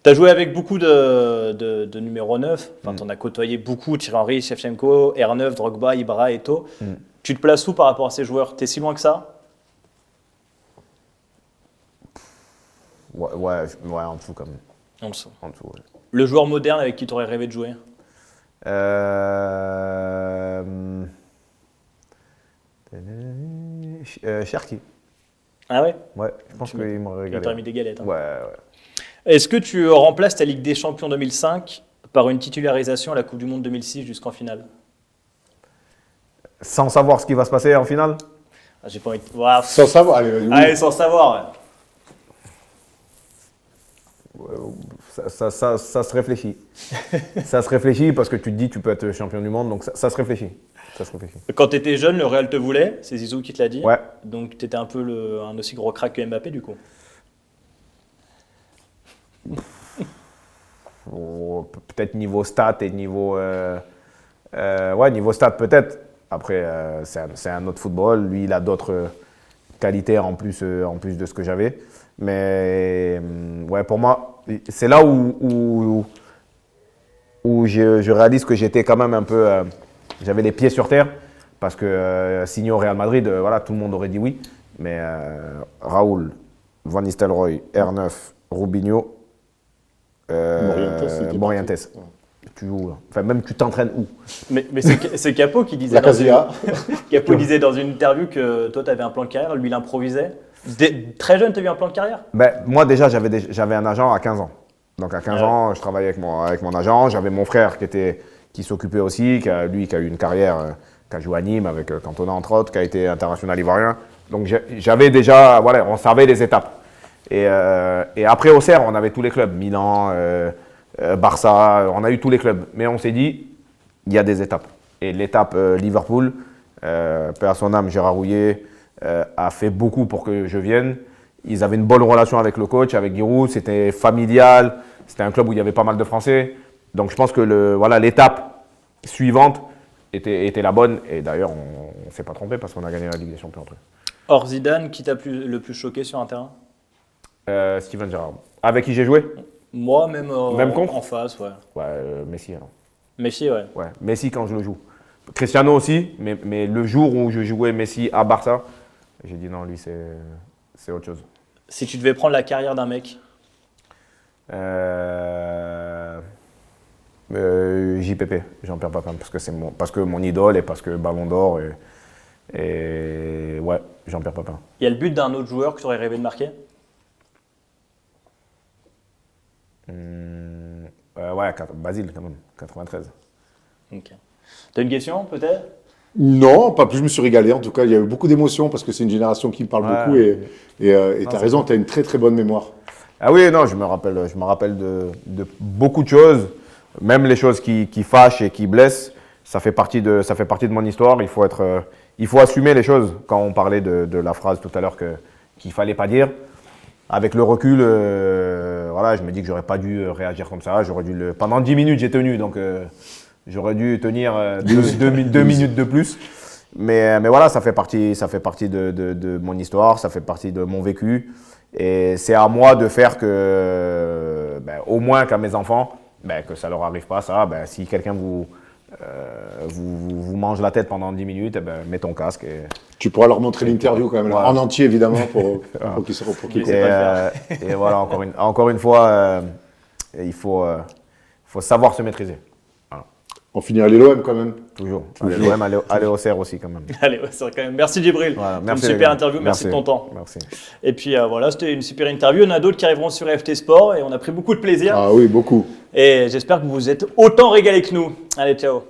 Tu as joué avec beaucoup de numéro 9. Enfin, tu en as côtoyé beaucoup. Thierry Henry, Shevchenko, R9, Drogba, Ibra, Eto'o. Tu te places où par rapport à ces joueurs? T'es si loin que ça? Ouais, en dessous quand même. En dessous. En dessous, ouais. Le joueur moderne avec qui tu aurais rêvé de jouer? Cherki. Ah ouais? Ouais, je pense qu'il m'aurait Il régalé. t'aurait mis des galettes. Hein. Ouais. Est-ce que tu remplaces ta Ligue des Champions 2005 par une titularisation à la Coupe du Monde 2006 jusqu'en finale? Sans savoir ce qui va se passer en finale? Ah, j'ai pas envie de... Ouah. Sans savoir. Allez, Allez, sans savoir. Ça se réfléchit. Ça se réfléchit parce que tu te dis tu peux être champion du monde, donc ça se réfléchit. Quand tu étais jeune, le Real te voulait, c'est Zizou qui te l'a dit. Ouais. Donc tu étais un peu un aussi gros crack que Mbappé du coup. Peut-être niveau stats et niveau... niveau stats peut-être. Après, c'est un autre football. Lui, il a d'autres qualités en plus de ce que j'avais. Mais ouais, pour moi, c'est là où je réalise que j'étais quand même un peu... j'avais les pieds sur terre parce que signé au Real Madrid, voilà, tout le monde aurait dit oui. Mais Raoul, Van Nistelrooy, R9, Rubinho, Morientes. Tu joues, enfin même tu t'entraînes où? Mais c'est Capo qui disait, La Casia. Capo disait dans une interview que toi tu avais un plan de carrière, lui il improvisait. Très jeune, tu as eu un plan de carrière? Moi déjà j'avais un agent à 15 ans. Donc à 15 ans, je travaillais avec mon agent. J'avais mon frère qui s'occupait aussi, qui a eu une carrière, qui a joué à Nîmes avec Cantona entre autres, qui a été international ivoirien. Donc j'avais déjà, voilà, on savait les étapes. Et après au Auxerre, on avait tous les clubs, Milan, Barça, on a eu tous les clubs. Mais on s'est dit, il y a des étapes. Et l'étape Liverpool, paix à son âme, Gérard Rouillet, a fait beaucoup pour que je vienne. Ils avaient une bonne relation avec le coach, avec Giroud, c'était familial, c'était un club où il y avait pas mal de Français. Donc je pense que l'étape suivante était la bonne. Et d'ailleurs, on ne s'est pas trompé parce qu'on a gagné la Ligue des Champions après. Hors Zidane, qui t'a le plus choqué sur un terrain? Steven Gerrard. Avec qui j'ai joué? Moi, même, Même contre en face, ouais. Ouais, Messi alors. Messi, ouais. Ouais, Messi quand je le joue. Cristiano aussi, mais le jour où je jouais Messi à Barça, j'ai dit non, lui c'est autre chose. Si tu devais prendre la carrière d'un mec, JPP, Jean-Pierre Papin, parce que mon idole et parce que Ballon d'Or et ouais, Jean-Pierre Papin. il y a le but d'un autre joueur que tu aurais rêvé de marquer? Ouais, Basile quand même, 93. Ok. T'as une question peut-être? Non, pas plus, je me suis régalé. En tout cas, il y a eu beaucoup d'émotions parce que c'est une génération qui me parle Ouais. beaucoup et tu as raison, tu as une très très bonne mémoire. Ah oui, non, je me rappelle de beaucoup de choses, même les choses qui fâchent et qui blessent. Ça fait partie de mon histoire. Il faut assumer les choses. Quand on parlait de la phrase tout à l'heure qu'il fallait pas dire, avec le recul, voilà, je me dis que j'aurais pas dû réagir comme ça. Pendant 10 minutes, j'ai tenu, donc j'aurais dû tenir 2 minutes de plus. Mais voilà, ça fait partie de mon histoire, ça fait partie de mon vécu. Et c'est à moi de faire que, au moins qu'à mes enfants, que ça leur arrive pas ça. Si quelqu'un vous mange la tête pendant 10 minutes, mets ton casque. Tu pourras leur montrer l'interview quand même, Voilà. en entier évidemment, pour qu'ils Et voilà, encore une fois, il faut savoir se maîtriser. On finira les l'OM quand même. Toujours. Même aller au CER aussi quand même. Allez, ouais, c'est vrai quand même. Merci Djibril. Voilà, Une merci, les super gars. interview, merci de ton temps. Merci. Et puis voilà, c'était une super interview. Il y en a d'autres qui arriveront sur FT Sport et on a pris beaucoup de plaisir. Ah oui, beaucoup. Et j'espère que vous vous êtes autant régalés que nous. Allez, ciao.